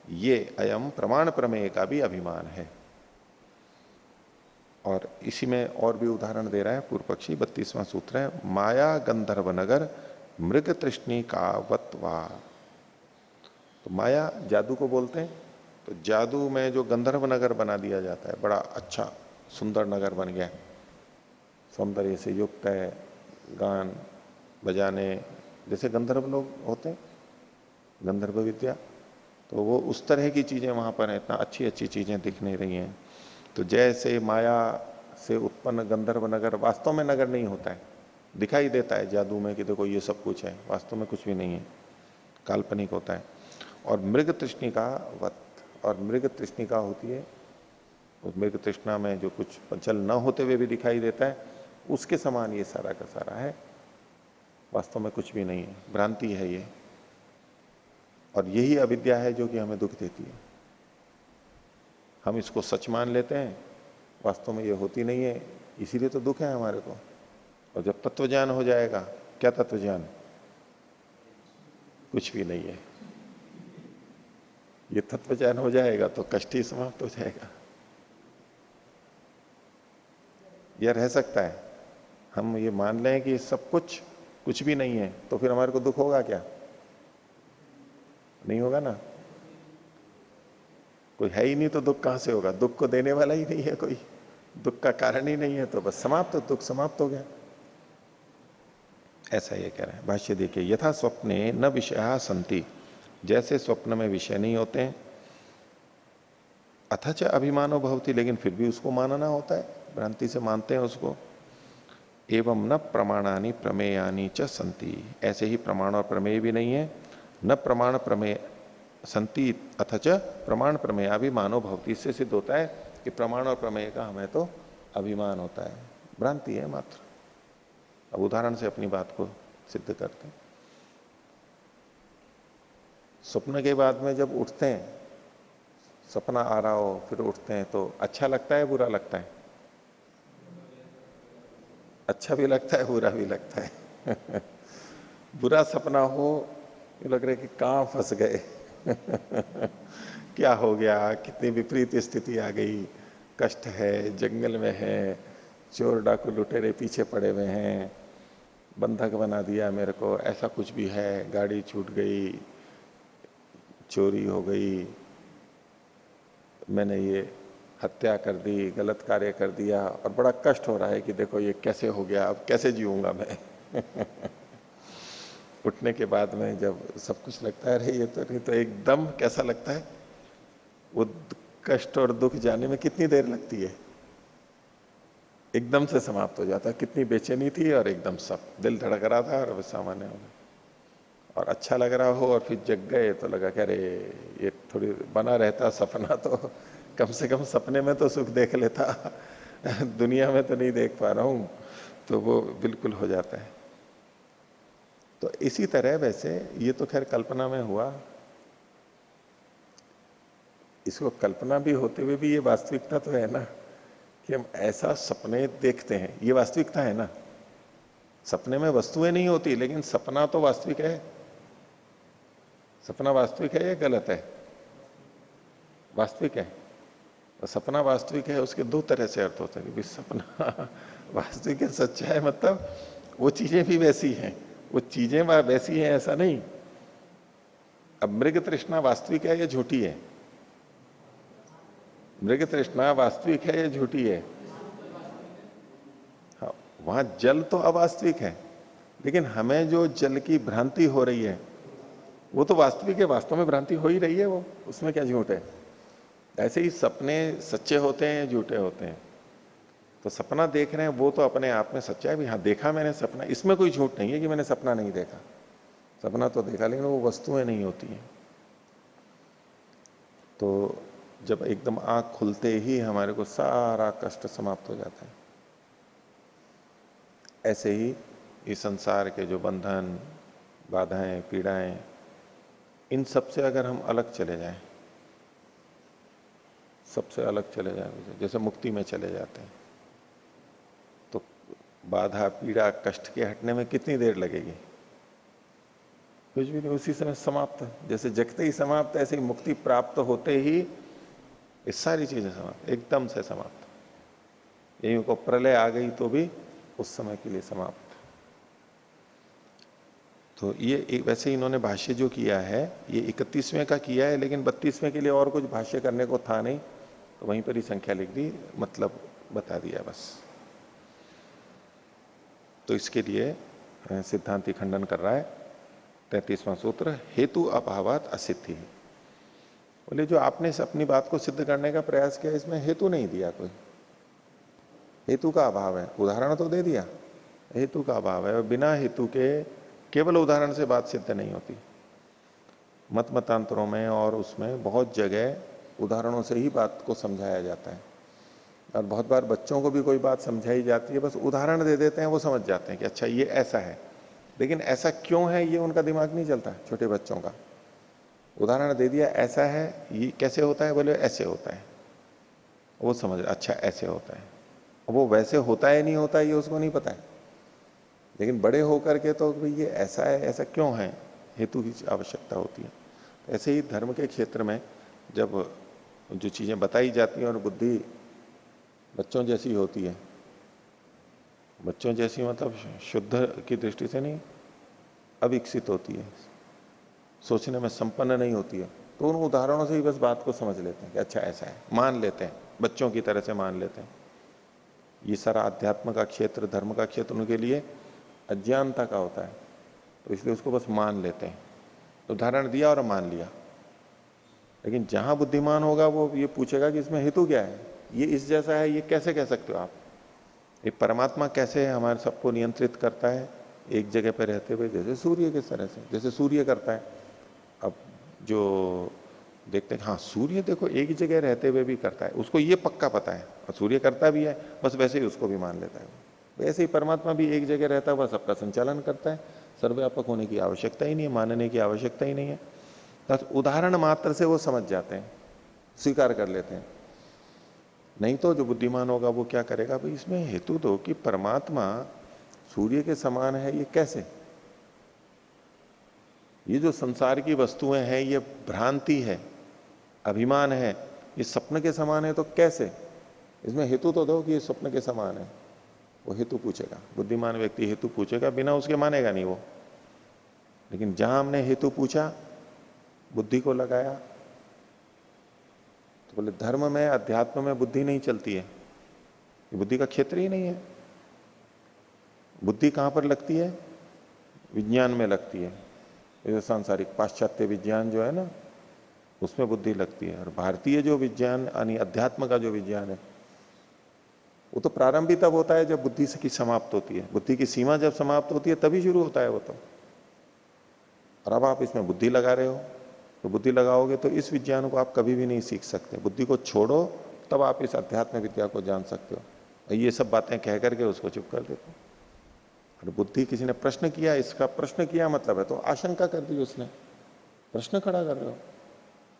ये अयम प्रमाण प्रमेय का भी अभिमान है। और इसी में और भी उदाहरण दे रहा है पूर्व पक्षी। 32वां सूत्र है, माया गंधर्व नगर मृग तृष्णि का वत्वा। तो माया जादू को बोलते हैं। तो जादू में जो गंधर्व नगर बना दिया जाता है, बड़ा अच्छा सुंदर नगर बन गया, सौंदर्य से युक्त है, गान बजाने जैसे गंधर्व लोग होते हैं, गंधर्व विद्या, तो वो उस तरह की चीजें वहां पर है। इतना अच्छी अच्छी चीजें दिख नहीं रही हैं। तो जैसे माया से उत्पन्न गंधर्व नगर वास्तव में नगर नहीं होता है, दिखाई देता है जादू में कि देखो ये सब कुछ है, वास्तव में कुछ भी नहीं है, काल्पनिक होता है। और मृग तृष्णिका वत, और मृग तृष्णिका होती है, उस मृग तृष्णा में जो कुछ पंचल न होते हुए भी दिखाई देता है, उसके समान ये सारा का सारा है, वास्तव में कुछ भी नहीं है, भ्रांति है ये। और यही अविद्या है जो कि हमें दुख देती है। हम इसको सच मान लेते हैं, वास्तव में ये होती नहीं है, इसीलिए तो दुख है हमारे को। और जब तत्व ज्ञान हो जाएगा, क्या तत्व ज्ञान? कुछ भी नहीं है। ये तत्व ज्ञान हो जाएगा तो कष्ट ही समाप्त हो जाएगा। यह रह सकता है, हम ये मान लें कि सब कुछ कुछ भी नहीं है, तो फिर हमारे को दुख होगा क्या? नहीं होगा ना। कोई है ही नहीं तो दुख कहां से होगा? दुख को देने वाला ही नहीं है कोई, दुख का कारण ही नहीं है, तो बस समाप्त, तो दुख समाप्त हो गया। ऐसा ये कह रहे हैं। भाष्य देखिए, यथा स्वप्ने न विषया संति, जैसे स्वप्न में विषय नहीं होते हैं, अथच अभिमानो भवति, लेकिन फिर भी उसको मानना होता है, भ्रांति से मानते हैं उसको। एवं न प्रमाणानि प्रमेयानि च संति, ऐसे ही प्रमाण और प्रमेय भी नहीं है। न प्रमाण प्रमेय संति अथच प्रमाण प्रमेय अभिमानो भवति, इससे सिद्ध होता है कि प्रमाण और प्रमेय का हमें तो अभिमान होता है, भ्रांति है मात्र। अब उदाहरण से अपनी बात को सिद्ध करते हैं। स्वप्न के बाद में जब उठते हैं, सपना आ रहा हो फिर उठते हैं, तो अच्छा लगता है बुरा लगता है? अच्छा भी लगता है बुरा भी लगता है। बुरा सपना हो ये लग रहा है कि कहां फंस गए। क्या हो गया, कितनी विपरीत स्थिति आ गई, कष्ट है, जंगल में है, चोर डाकू लुटेरे पीछे पड़े हुए हैं, बंधक बना दिया मेरे को, ऐसा कुछ भी है, गाड़ी छूट गई, चोरी हो गई, मैंने ये हत्या कर दी, गलत कार्य कर दिया, और बड़ा कष्ट हो रहा है कि देखो ये कैसे हो गया, अब कैसे जीऊंगा मैं। उठने के बाद में जब सब कुछ लगता है, अरे ये तो नहीं, तो एकदम कैसा लगता है, वो कष्ट और दुख जाने में कितनी देर लगती है, एकदम से समाप्त हो जाता है। कितनी बेचैनी थी और एकदम सब दिल धड़क रहा था और सामान्य हो गया। और अच्छा लग रहा हो और फिर जग गए तो लगा कि अरे ये थोड़ी बना रहता सपना, तो कम से कम सपने में तो सुख देख लेता, दुनिया में तो नहीं देख पा रहा हूं, तो वो बिल्कुल हो जाता है। तो इसी तरह वैसे ये तो खैर कल्पना में हुआ, इसको कल्पना भी होते हुए भी ये वास्तविकता तो है ना कि हम ऐसा सपने देखते हैं, ये वास्तविकता है ना। सपने में वस्तुएं नहीं होती, लेकिन सपना तो वास्तविक है। सपना वास्तविक है या गलत है? वास्तविक है। तो सपना वास्तविक है, उसके दो तरह से अर्थ होते हैं कि सपना वास्तविक है, सच्चा है, मतलब वो चीजें भी वैसी हैं, वो चीजें वैसी हैं ऐसा नहीं। अब मृग तृष्णा वास्तविक है या झूठी है? मृग तृष्णा वास्तविक है या झूठी है? हाँ, वहां जल तो अवास्तविक है, लेकिन हमें जो जल की भ्रांति हो रही है वो तो वास्तविक है, वास्तव में भ्रांति हो ही रही है, वो उसमें क्या झूठ है? ऐसे ही सपने सच्चे होते हैं या झूठे होते हैं? तो सपना देख रहे हैं वो तो अपने आप में सच्चा है भी, हाँ देखा मैंने सपना, इसमें कोई झूठ नहीं है कि मैंने सपना नहीं देखा। सपना तो देखा, लेकिन वो वस्तुएं नहीं होती हैं। तो जब एकदम आंख खुलते ही हमारे को सारा कष्ट समाप्त हो जाता है। ऐसे ही इस संसार के जो बंधन, बाधाएं, पीड़ाएं, इन सब से अगर हम अलग चले जाएं, सबसे अलग चले जाएं, जैसे मुक्ति में चले जाते हैं, तो बाधा, पीड़ा, कष्ट के हटने में कितनी देर लगेगी? कुछ भी नहीं, उसी समय समाप्त। जैसे जगते ही समाप्त, ऐसे ही मुक्ति प्राप्त होते ही ये सारी चीजें समाप्त, एकदम से समाप्त। यही को प्रलय आ गई तो भी उस समय के लिए समाप्त। तो ये वैसे इन्होंने भाष्य जो किया है ये 31वें का किया है, लेकिन 32वें के लिए और कुछ भाष्य करने को था नहीं, तो वहीं पर ही संख्या लिख दी, मतलब बता दिया बस। तो इसके लिए सिद्धांति खंडन कर रहा है 33वां सूत्र, हेतु अभावात असिद्धि। बोले जो आपने अपनी बात को सिद्ध करने का प्रयास किया, इसमें हेतु नहीं दिया, कोई हेतु का अभाव है। उदाहरण तो दे दिया, हेतु का अभाव है, और बिना हेतु के केवल उदाहरण से बात सिद्ध नहीं होती। मत मतांतरों में और उसमें बहुत जगह उदाहरणों से ही बात को समझाया जाता है, और बहुत बार बच्चों को भी कोई बात समझाई जाती है, बस उदाहरण दे देते हैं, वो समझ जाते हैं कि अच्छा ये ऐसा है, लेकिन ऐसा क्यों है ये उनका दिमाग नहीं चलता। छोटे बच्चों का उदाहरण दे दिया, ऐसा है, ये कैसे होता है, बोले ऐसे होता है, वो समझ अच्छा ऐसे होता है। वो वैसे होता है नहीं होता है ये उसको नहीं पता है, लेकिन बड़े होकर के तो भाई ये ऐसा है, ऐसा क्यों है, हेतु की आवश्यकता होती है। ऐसे ही धर्म के क्षेत्र में जब जो चीजें बताई जाती हैं और बुद्धि बच्चों जैसी होती है, बच्चों जैसी मतलब शुद्ध की दृष्टि से नहीं, अविकसित होती है, सोचने में संपन्न नहीं होती है, तो उन उदाहरणों से ही बस बात को समझ लेते हैं कि अच्छा ऐसा है, मान लेते हैं, बच्चों की तरह से मान लेते हैं। ये सारा अध्यात्म का क्षेत्र, धर्म का क्षेत्र उनके लिए अज्ञानता का होता है, तो इसलिए उसको बस मान लेते हैं। उदाहरण दिया और मान लिया। लेकिन जहां बुद्धिमान होगा वो ये पूछेगा कि इसमें हेतु क्या है, ये इस जैसा है, ये कैसे कह सकते हो आप, ये परमात्मा कैसे हमारे सबको नियंत्रित करता है एक जगह पर रहते हुए, जैसे सूर्य किस तरह से, जैसे सूर्य करता है। अब जो देखते हैं, हाँ सूर्य देखो एक ही जगह रहते हुए भी करता है, उसको ये पक्का पता है, और सूर्य करता भी है, बस वैसे ही उसको भी मान लेता है। वैसे ही परमात्मा भी एक जगह रहता है, वह सबका संचालन करता है, सर्वव्यापक होने की आवश्यकता ही नहीं है, मानने की आवश्यकता ही नहीं है। बस उदाहरण मात्र से वो समझ जाते हैं, स्वीकार कर लेते हैं। नहीं तो जो बुद्धिमान होगा वो क्या करेगा, भाई इसमें हेतु दो कि परमात्मा सूर्य के समान है, ये कैसे, ये जो संसार की वस्तुएं हैं ये भ्रांति है, अभिमान है, ये स्वप्न के समान है, तो कैसे, इसमें हेतु तो दो कि ये स्वप्न के समान है। वो हेतु पूछेगा, बुद्धिमान व्यक्ति हेतु पूछेगा, बिना उसके मानेगा नहीं वो। लेकिन जहां हमने हेतु पूछा, बुद्धि को लगाया, तो बोले धर्म में, अध्यात्म में बुद्धि नहीं चलती है, ये बुद्धि का क्षेत्र ही नहीं है। बुद्धि कहां पर लगती है, विज्ञान में लगती है। ये सांसारिक पाश्चात्य विज्ञान जो है ना, उसमें बुद्धि लगती है। और भारतीय जो विज्ञान यानी अध्यात्म का जो विज्ञान है, वो तो प्रारंभ ही तब होता है जब बुद्धि की समाप्त होती है, बुद्धि की सीमा जब समाप्त होती है तभी शुरू होता है वो तो। और अब आप इसमें बुद्धि लगा रहे हो, तो बुद्धि लगाओगे तो इस विज्ञान को आप कभी भी नहीं सीख सकते। बुद्धि को छोड़ो तब आप इस अध्यात्म विद्या को जान सकते हो। ये सब बातें कह करके उसको चुप कर देते हो। और बुद्धि, किसी ने प्रश्न किया, इसका प्रश्न किया मतलब है तो आशंका कर दी उसने, प्रश्न खड़ा कर रहे हो,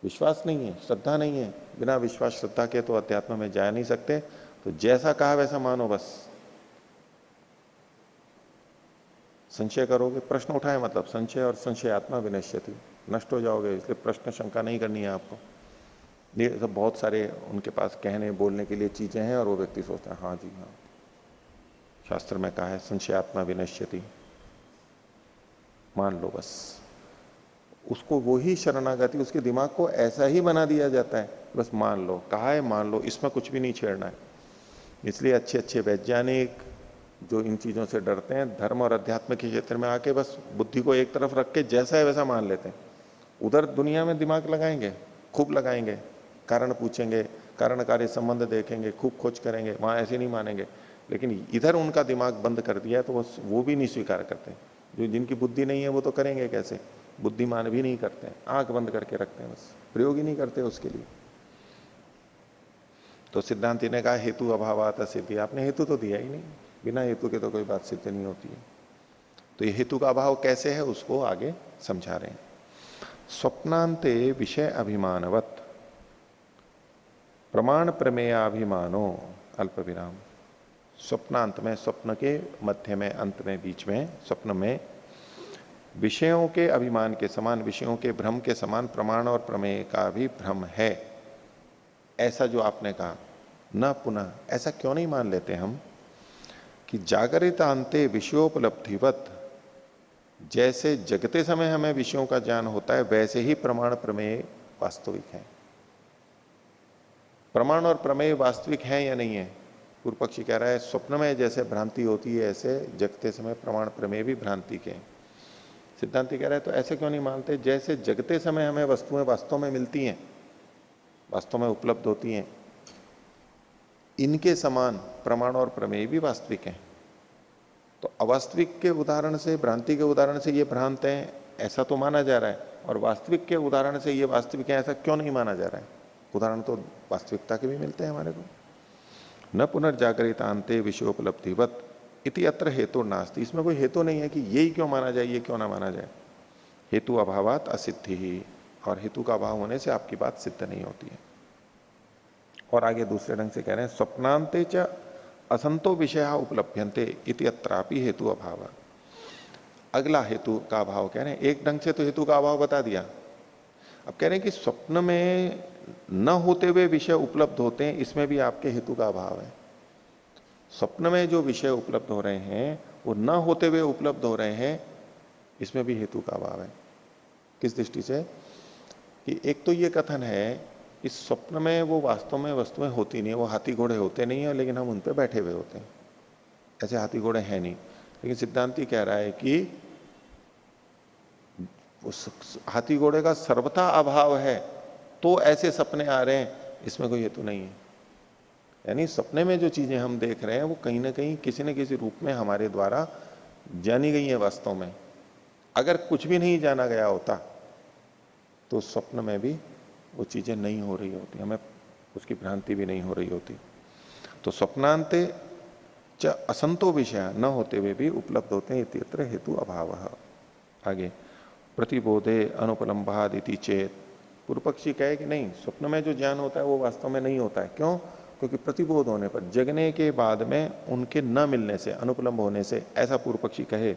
विश्वास नहीं है, श्रद्धा नहीं है। बिना विश्वास श्रद्धा के तो अध्यात्म में जा नहीं सकते। तो जैसा कहा वैसा मानो बस। संशय करोगे, प्रश्न उठाए मतलब संशय, और संशय आत्मा विनश्यति, नष्ट हो जाओगे। इसलिए प्रश्न शंका नहीं करनी है आपको। ये सब बहुत सारे उनके पास कहने बोलने के लिए चीजें हैं, और वो व्यक्ति सोचता है हाँ जी हाँ। शास्त्र में कहा है संशयात्मा विनश्यति, मान लो बस। उसको वो ही शरणागति, उसके दिमाग को ऐसा ही बना दिया जाता है, बस मान लो, कहा है मान लो, इसमें कुछ भी नहीं छेड़ना है। इसलिए अच्छे अच्छे वैज्ञानिक जो इन चीजों से डरते हैं, धर्म और अध्यात्म के क्षेत्र में आके बस बुद्धि को एक तरफ रख के जैसा है वैसा मान लेते हैं। उधर दुनिया में दिमाग लगाएंगे, खूब लगाएंगे, कारण पूछेंगे, कारण कार्य संबंध देखेंगे, खूब खोज करेंगे, वहां ऐसे नहीं मानेंगे। लेकिन इधर उनका दिमाग बंद कर दिया तो वो भी नहीं स्वीकार करते। जो जिनकी बुद्धि नहीं है वो तो करेंगे कैसे, बुद्धिमान भी नहीं करते, आंख बंद करके रखते हैं, बस प्रयोग ही नहीं करते उसके लिए। तो सिद्धांति ने कहा हेतु अभावात सिद्धि, आपने हेतु तो दिया ही नहीं, बिना हेतु के तो कोई बात सिद्ध नहीं होती है। तो ये हेतु का अभाव कैसे है उसको आगे समझा रहे हैं। स्वप्नांते विषय अभिमानवत प्रमाण प्रमेयाभिमानो अल्प विराम। स्वप्नांत में, स्वप्न के मध्य में, अंत में, बीच में, स्वप्न में विषयों के अभिमान के समान, विषयों के भ्रम के समान प्रमाण और प्रमेय का भी भ्रम है, ऐसा जो आपने कहा, न पुनः ऐसा क्यों नहीं मान लेते हम कि जागरितांते विषयोपलब्धिवत, जैसे जगते समय हमें विषयों का ज्ञान होता है वैसे ही प्रमाण प्रमेय वास्तविक है। प्रमाण और प्रमेय वास्तविक है या नहीं है? पूर्व पक्षी कह रहा है स्वप्न में जैसे भ्रांति होती है ऐसे जगते समय प्रमाण प्रमेय भी भ्रांति के। सिद्धांति कह रहा है तो ऐसे क्यों नहीं मानते, जैसे जगते समय हमें वस्तुएं वास्तव में मिलती हैं, वास्तव में उपलब्ध होती हैं, इनके समान प्रमाण और प्रमेय भी वास्तविक हैं। तो अवास्तविक के उदाहरण से, भ्रांति के उदाहरण से ये भ्रांत है ऐसा तो माना जा रहा है, और वास्तविक के उदाहरण से ये वास्तविक है ऐसा क्यों नहीं माना जा रहा है? उदाहरण तो वास्तविकता के भी मिलते हैं हमारे को। न पुनर्जागरितांते विषयोपलब्धिवत इति अत्र हेतु नास्ति, इसमें कोई हेतु नहीं है कि यही क्यों माना जाए, ये क्यों ना माना जाए। हेतु अभावात असिद्धि ही, और हेतु का अभाव होने से आपकी बात सिद्ध नहीं होती है। और आगे दूसरे ढंग से कह रहे हैं स्वप्नांते च असंतो विषय उपलभ्यंते इति अत्रापि हेतु अभाव। अगला हेतु का अभाव कह रहे हैं, एक ढंग से तो हेतु का अभाव बता दिया, अब कह रहे हैं कि स्वप्न में न होते हुए विषय उपलब्ध होते हैं, इसमें भी आपके हेतु का अभाव है। स्वप्न में जो विषय उपलब्ध हो रहे हैं वो न होते हुए उपलब्ध हो रहे हैं, इसमें भी हेतु का अभाव है। किस दृष्टि से? कि एक तो ये कथन है इस स्वप्न में वो वास्तव में वस्तुएं होती नहीं है, वो हाथी घोड़े होते नहीं है, लेकिन हम उन पर बैठे हुए होते हैं, ऐसे हाथी घोड़े हैं नहीं। लेकिन सिद्धांति कह रहा है कि उस हाथी घोड़े का सर्वथा अभाव है तो ऐसे सपने आ रहे हैं, इसमें कोई हेतु नहीं है। यानी सपने में जो चीजें हम देख रहे हैं वो कहीं ना कहीं किसी न किसी रूप में हमारे द्वारा जानी गई है वास्तव में। अगर कुछ भी नहीं जाना गया होता तो स्वप्न में भी वो चीजें नहीं हो रही होती, हमें उसकी भ्रांति भी नहीं हो रही होती। तो स्वप्नांते च असंतो विषय न होते हुए भी उपलब्ध होते हैं, इत्यत्र हेतु अभाव। आगे प्रतिबोधे अनुपलम्भाद इति चेत, पूर्व पक्षी कहे कि नहीं, स्वप्न में जो ज्ञान होता है वो वास्तव में नहीं होता है। क्यों? क्योंकि प्रतिबोध होने पर, जगने के बाद में उनके न मिलने से, अनुपलम्ब होने से, ऐसा पूर्व पक्षी कहे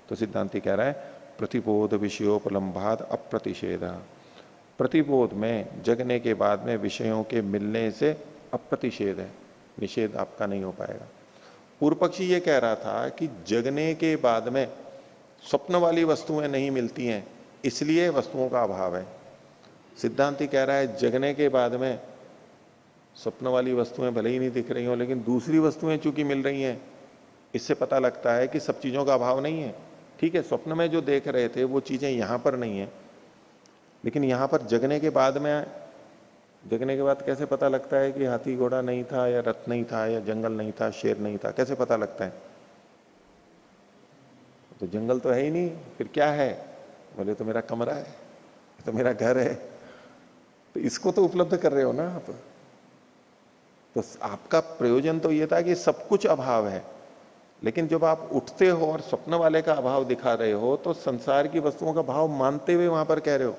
तो सिद्धांति कह रहा है प्रतिबोध विषयोपलम्भाद अप्रतिषेध। प्रतिबोध में, जगने के बाद में विषयों के मिलने से अप्रतिषेध है, निषेध आपका नहीं हो पाएगा। पूर्व पक्षी ये कह रहा था कि जगने के बाद में स्वप्न वाली वस्तुएं नहीं मिलती हैं इसलिए वस्तुओं का अभाव है। सिद्धांति कह रहा है जगने के बाद में स्वप्न वाली वस्तुएं भले ही नहीं दिख रही हो, लेकिन दूसरी वस्तुएं चूंकि मिल रही हैं, इससे पता लगता है कि सब चीजों का अभाव नहीं है। ठीक है, स्वप्न में जो देख रहे थे वो चीजें यहां पर नहीं है, लेकिन यहां पर जगने के बाद में, जगने के बाद कैसे पता लगता है कि हाथी घोड़ा नहीं था या रथ नहीं था या जंगल नहीं था, शेर नहीं था, कैसे पता लगता है? तो जंगल तो है ही नहीं, फिर क्या है? बोले तो मेरा कमरा है, तो मेरा घर है, तो इसको तो उपलब्ध कर रहे हो ना आप। तो आपका प्रयोजन तो ये था कि सब कुछ अभाव है, लेकिन जब आप उठते हो और स्वप्न वाले का अभाव दिखा रहे हो तो संसार की वस्तुओं का भाव मानते हुए वहां पर कह रहे हो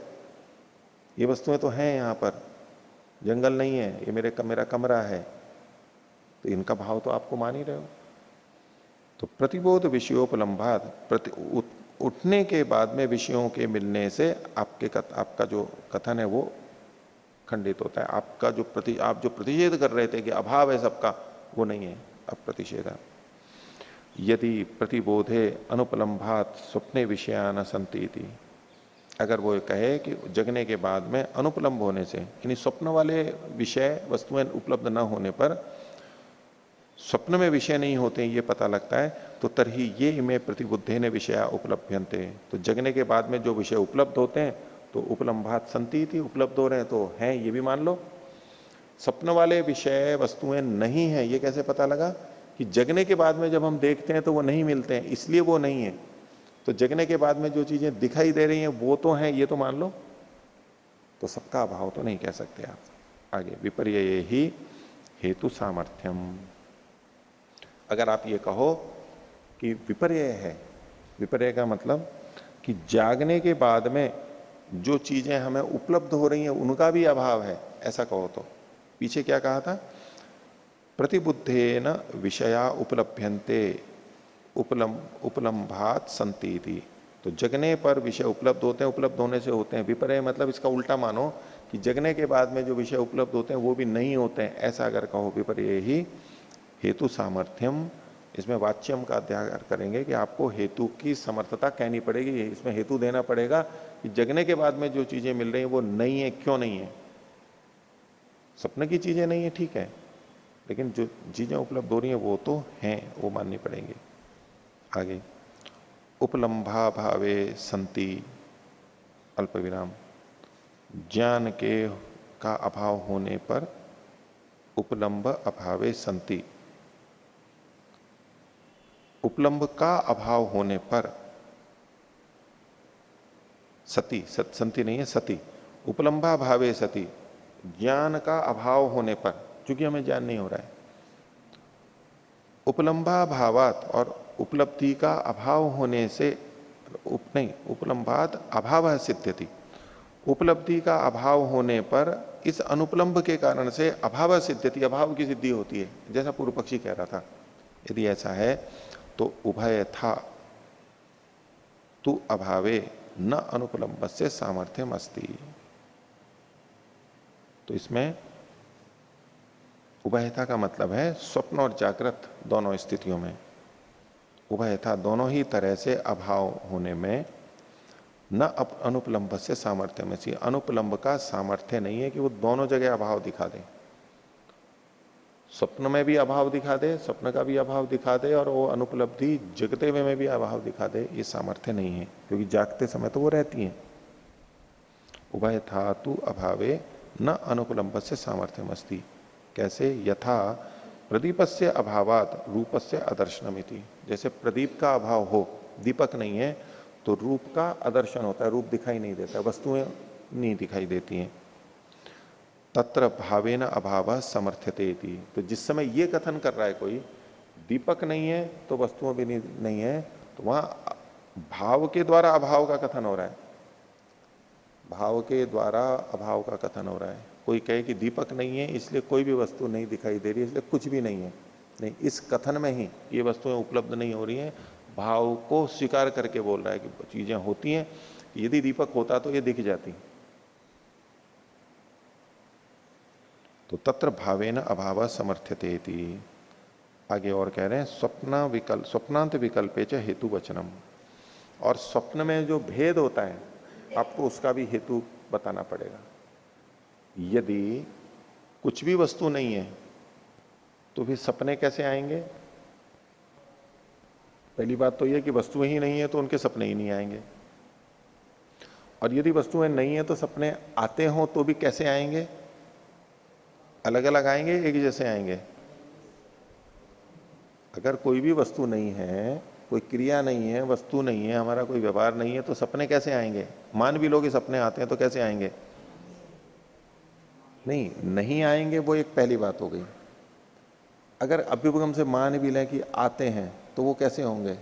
ये वस्तुएं तो हैं, यहां पर जंगल नहीं है, ये मेरा कमरा है, तो इनका भाव तो आपको मान ही रहे हो। तो प्रतिबोध विषयोपलम्भाद, उठने के बाद में विषयों के मिलने से आपका जो कथन है वो खंडित होता है। आपका आप जो प्रतिषेध कर रहे थे कि अभाव है सबका, वो नहीं है, अब प्रतिषेध है। यदि प्रतिबोधे अनुपलम्भात स्वप्ने विषयान संति थी, अगर वो कहे कि जगने के बाद में अनुपलम्ब होने से, यानी स्वप्न वाले विषय वस्तुएं उपलब्ध न होने पर स्वप्न में विषय नहीं होते ये पता लगता है, तो तरही ये इमे प्रतिबुद्धे ने विषया उपलभ्यंते, तो जगने के बाद में जो विषय उपलब्ध होते हैं तो उपलम्भात संति थी, उपलब्ध हो रहे हैं तो हैं, ये भी मान लो। स्वप्न वाले विषय वस्तुएं नहीं है, ये कैसे पता लगा? कि जगने के बाद में जब हम देखते हैं तो वो नहीं मिलते हैं, इसलिए वो नहीं है। तो जगने के बाद में जो चीजें दिखाई दे रही हैं वो तो हैं, ये तो मान लो। तो सबका अभाव तो नहीं कह सकते आप। आगे विपर्य ही हेतु सामर्थ्यम, अगर आप ये कहो कि विपर्य है, विपर्य का मतलब कि जागने के बाद में जो चीजें हमें उपलब्ध हो रही हैं उनका भी अभाव है, ऐसा कहो तो पीछे क्या कहा था? प्रतिबुद्धेन विषया उपलभ्यन्ते उपलम्भात संति थी, तो जगने पर विषय उपलब्ध होते हैं, उपलब्ध होने से होते हैं। विपर्य मतलब इसका उल्टा मानो कि जगने के बाद में जो विषय उपलब्ध होते हैं वो भी नहीं होते हैं, ऐसा अगर कहो विपर्य ही हेतु सामर्थ्यम, इसमें वाच्यम का अध्याय करेंगे कि आपको हेतु की समर्थता कहनी पड़ेगी, इसमें हेतु देना पड़ेगा कि जगने के बाद में जो चीजें मिल रही हैं वो नहीं है, क्यों नहीं है? सपने की चीजें नहीं है, ठीक है, लेकिन जो चीजें उपलब्ध हो रही हैं वो तो हैं, वो माननी पड़ेंगी। आगे उपलम्भा भावे संति, अल्प विराम, ज्ञान के का अभाव होने पर उपलम्ब अभावे संति, उपलम्ब का अभाव होने पर सती, संति नहीं है सती, उपलम्बा भावे सती, ज्ञान का अभाव होने पर, क्योंकि हमें ज्ञान नहीं हो रहा है, उपलम्बा भावात, और उपलब्धि का अभाव होने से नहीं, उपलम्बात अभाव सिद्ध्यति, उपलब्धि का अभाव होने पर इस अनुपलम्ब के कारण से अभाव सिद्ध्यति, अभाव की सिद्धि होती है, जैसा पूर्व पक्षी कह रहा था। यदि ऐसा है तो उभय था तु अभावे न अनुपलम्ब से सामर्थ्यम अस्ति, तो इसमें उभयथा का मतलब है स्वप्न और जागृत दोनों स्थितियों में, उभयथा दोनों ही तरह से अभाव होने में न अनुपलम्ब से सामर्थ्य में सी, अनुपलम्ब का सामर्थ्य नहीं है कि वो दोनों जगह अभाव दिखा दे, स्वप्न में भी अभाव दिखा दे, स्वप्न का भी अभाव दिखा दे, और वो अनुपलब्धि जगते हुए में भी अभाव दिखा दे, ये सामर्थ्य नहीं है, क्योंकि जागते समय तो वो रहती है। उभय था तु अभावे न अनुपलम्ब से सामर्थ्यम अस्ति, कैसे? यथा प्रदीपस्य अभावात रूपस्य अदर्शनमिति, जैसे प्रदीप का अभाव हो, दीपक नहीं है तो रूप का अदर्शन होता है, रूप दिखाई नहीं देता, वस्तुएं नहीं दिखाई देती हैं। तत्र भावेन अभाव समर्थ्यते इति, तो जिस समय ये कथन कर रहा है कोई, दीपक नहीं है तो वस्तुओं भी नहीं है, तो वहां भाव के द्वारा अभाव का कथन हो रहा है, भाव के द्वारा अभाव का कथन हो रहा है। कोई कहे कि दीपक नहीं है इसलिए कोई भी वस्तु नहीं दिखाई दे रही है, इसलिए कुछ भी नहीं है, नहीं, इस कथन में ही ये वस्तुएं उपलब्ध नहीं हो रही हैं, भाव को स्वीकार करके बोल रहा है कि चीजें होती हैं, यदि दीपक होता तो ये दिख जाती। तो तत्र भावेन अभाव समर्थ्यते इति, आगे और कह रहे हैं स्वप्न विकल्प, स्वप्नांत विकल्पे च हेतु वचनम, और स्वप्न में जो भेद होता है आपको उसका भी हेतु बताना पड़ेगा। यदि कुछ भी वस्तु नहीं है तो फिर सपने कैसे आएंगे? पहली बात तो यह कि वस्तुएं ही नहीं है तो उनके सपने ही नहीं आएंगे, और यदि वस्तुएं नहीं है तो सपने आते हो तो भी कैसे आएंगे? अलग अलग आएंगे, एक जैसे आएंगे? अगर कोई भी वस्तु नहीं है, कोई क्रिया नहीं है, वस्तु नहीं है, हमारा कोई व्यवहार नहीं है, तो सपने कैसे आएंगे? मान भी लोग सपने आते हैं तो कैसे आएंगे? नहीं आएंगे, वो एक पहली बात हो गई। अगर अभ्युपगम से मान भी लें कि आते हैं तो वो कैसे होंगे?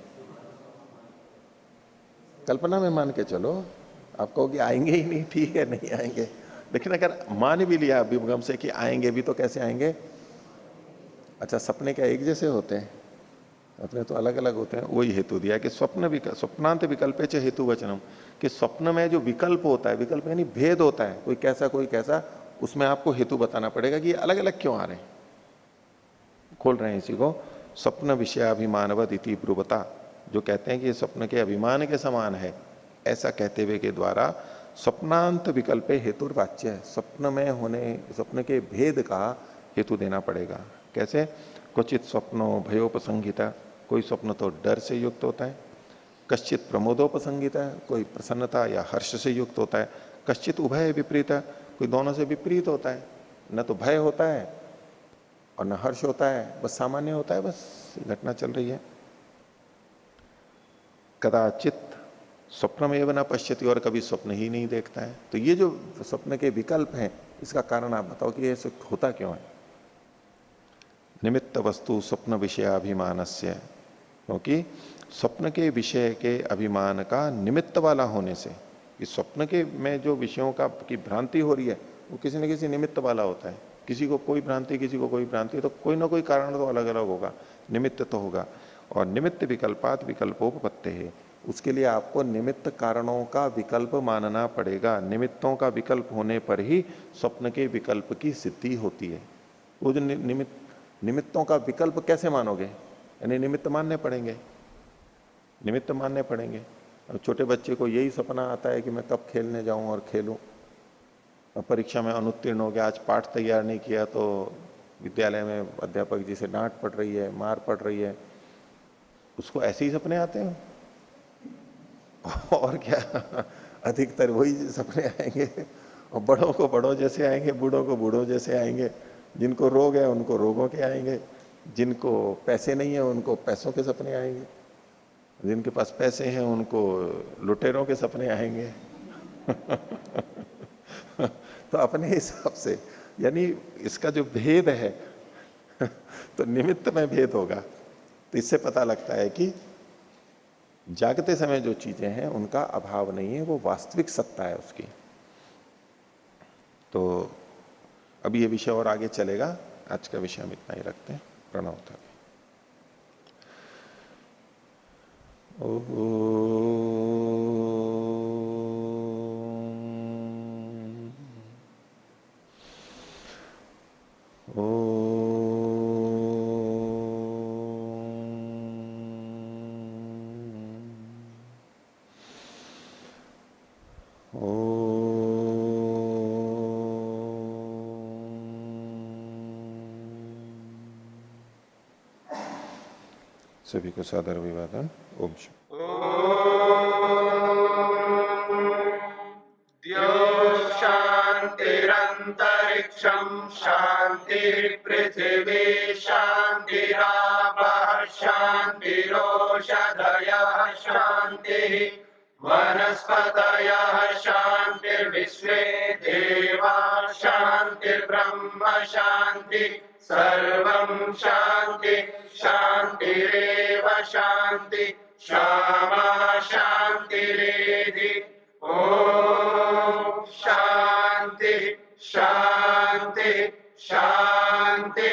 कल्पना में मान के चलो, आप कहो कि आएंगे ही नहीं, ठीक है नहीं आएंगे, लेकिन अगर मान भी लिया अभ्युपगम से कि आएंगे भी, तो कैसे आएंगे? अच्छा, सपने क्या एक जैसे होते हैं? अपने तो अलग अलग होते हैं। वही हेतु दिया कि स्वप्नांत विकल्पे च हेतु वचनम, कि स्वप्न में जो विकल्प होता है, विकल्प यानी भेद होता है, कोई कैसा, उसमें आपको हेतु बताना पड़ेगा कि ये अलग अलग क्यों आ रहे हैं। खोल रहे हैं इसी को, स्वप्न विषयाभिमानवद इति ब्रुवता, जो कहते हैं कि ये स्वप्न के अभिमान के समान है, ऐसा कहते हुए के द्वारा स्वप्नांत विकल्पे हेतुर्वाच्य है, स्वप्न में होने, स्वप्न के भेद का हेतु देना पड़ेगा। कैसे? क्वचित स्वप्नो भयोपसंगिता, कोई स्वप्न तो डर से युक्त होता है, कश्चित प्रमोदोपसंगिता, कोई प्रसन्नता या हर्ष से युक्त होता है, कश्चित उभय विपरीता, कोई दोनों से विपरीत होता है, न तो भय होता है और न हर्ष होता है, बस सामान्य होता है, बस घटना चल रही है। कदाचित स्वप्न में न पश्यति, और कभी स्वप्न ही नहीं देखता है। तो ये जो स्वप्न के विकल्प हैं, इसका कारण आप बताओ कि ऐसे होता क्यों है? निमित्त वस्तु स्वप्न विषयाभिमानस्य, क्योंकि स्वप्न के विषय के अभिमान का निमित्त वाला होने से, कि स्वप्न के में जो विषयों का की भ्रांति हो रही है वो किसी न किसी निमित्त वाला होता है। किसी को कोई भ्रांति, किसी को कोई भ्रांति, तो कोई ना कोई कारण तो अलग अलग होगा, निमित्त तो होगा। और निमित्त विकल्पात विकल्पोपपत्ति है, उसके लिए आपको निमित्त कारणों का विकल्प मानना पड़ेगा। निमित्तों का विकल्प होने पर ही स्वप्न के विकल्प की सिद्धि होती है। वो जो निमित्तों का विकल्प कैसे मानोगे? यानी निमित्त मानने पड़ेंगे, निमित्त मानने पड़ेंगे। अब छोटे बच्चे को यही सपना आता है कि मैं कब खेलने जाऊं और खेलूं, परीक्षा में अनुत्तीर्ण हो गया, आज पाठ तैयार नहीं किया तो विद्यालय में अध्यापक जी से डांट पड़ रही है, मार पड़ रही है, उसको ऐसे ही सपने आते हैं। और क्या, अधिकतर वही सपने आएंगे, और बड़ों को बड़ों जैसे आएंगे, बूढ़ों को बूढ़ों जैसे आएंगे, जिनको रोग है उनको रोगों के आएंगे, जिनको पैसे नहीं है उनको पैसों के सपने आएंगे, जिनके पास पैसे हैं उनको लुटेरों के सपने आएंगे। तो अपने हिसाब से, यानी इसका जो भेद है तो निमित्त में भेद होगा। तो इससे पता लगता है कि जागते समय जो चीजें हैं उनका अभाव नहीं है, वो वास्तविक सत्ता है उसकी। तो अभी ये विषय और आगे चलेगा, आज का विषय हम इतना ही रखते हैं। प्रणव था। सभी को सादर अभिवादन। ओम शांतिरंतरिक्षम शांति पृथिवी शांतिरापः शांतिरोषधयः शांति वनस्पतयः शांतिर्विश्वे देवा शांतिर्ब्रह्म शांति सर्वं शांति शांतिरेव शांति क्षमा शांतिरेधि। ओम शांति शांति शांति।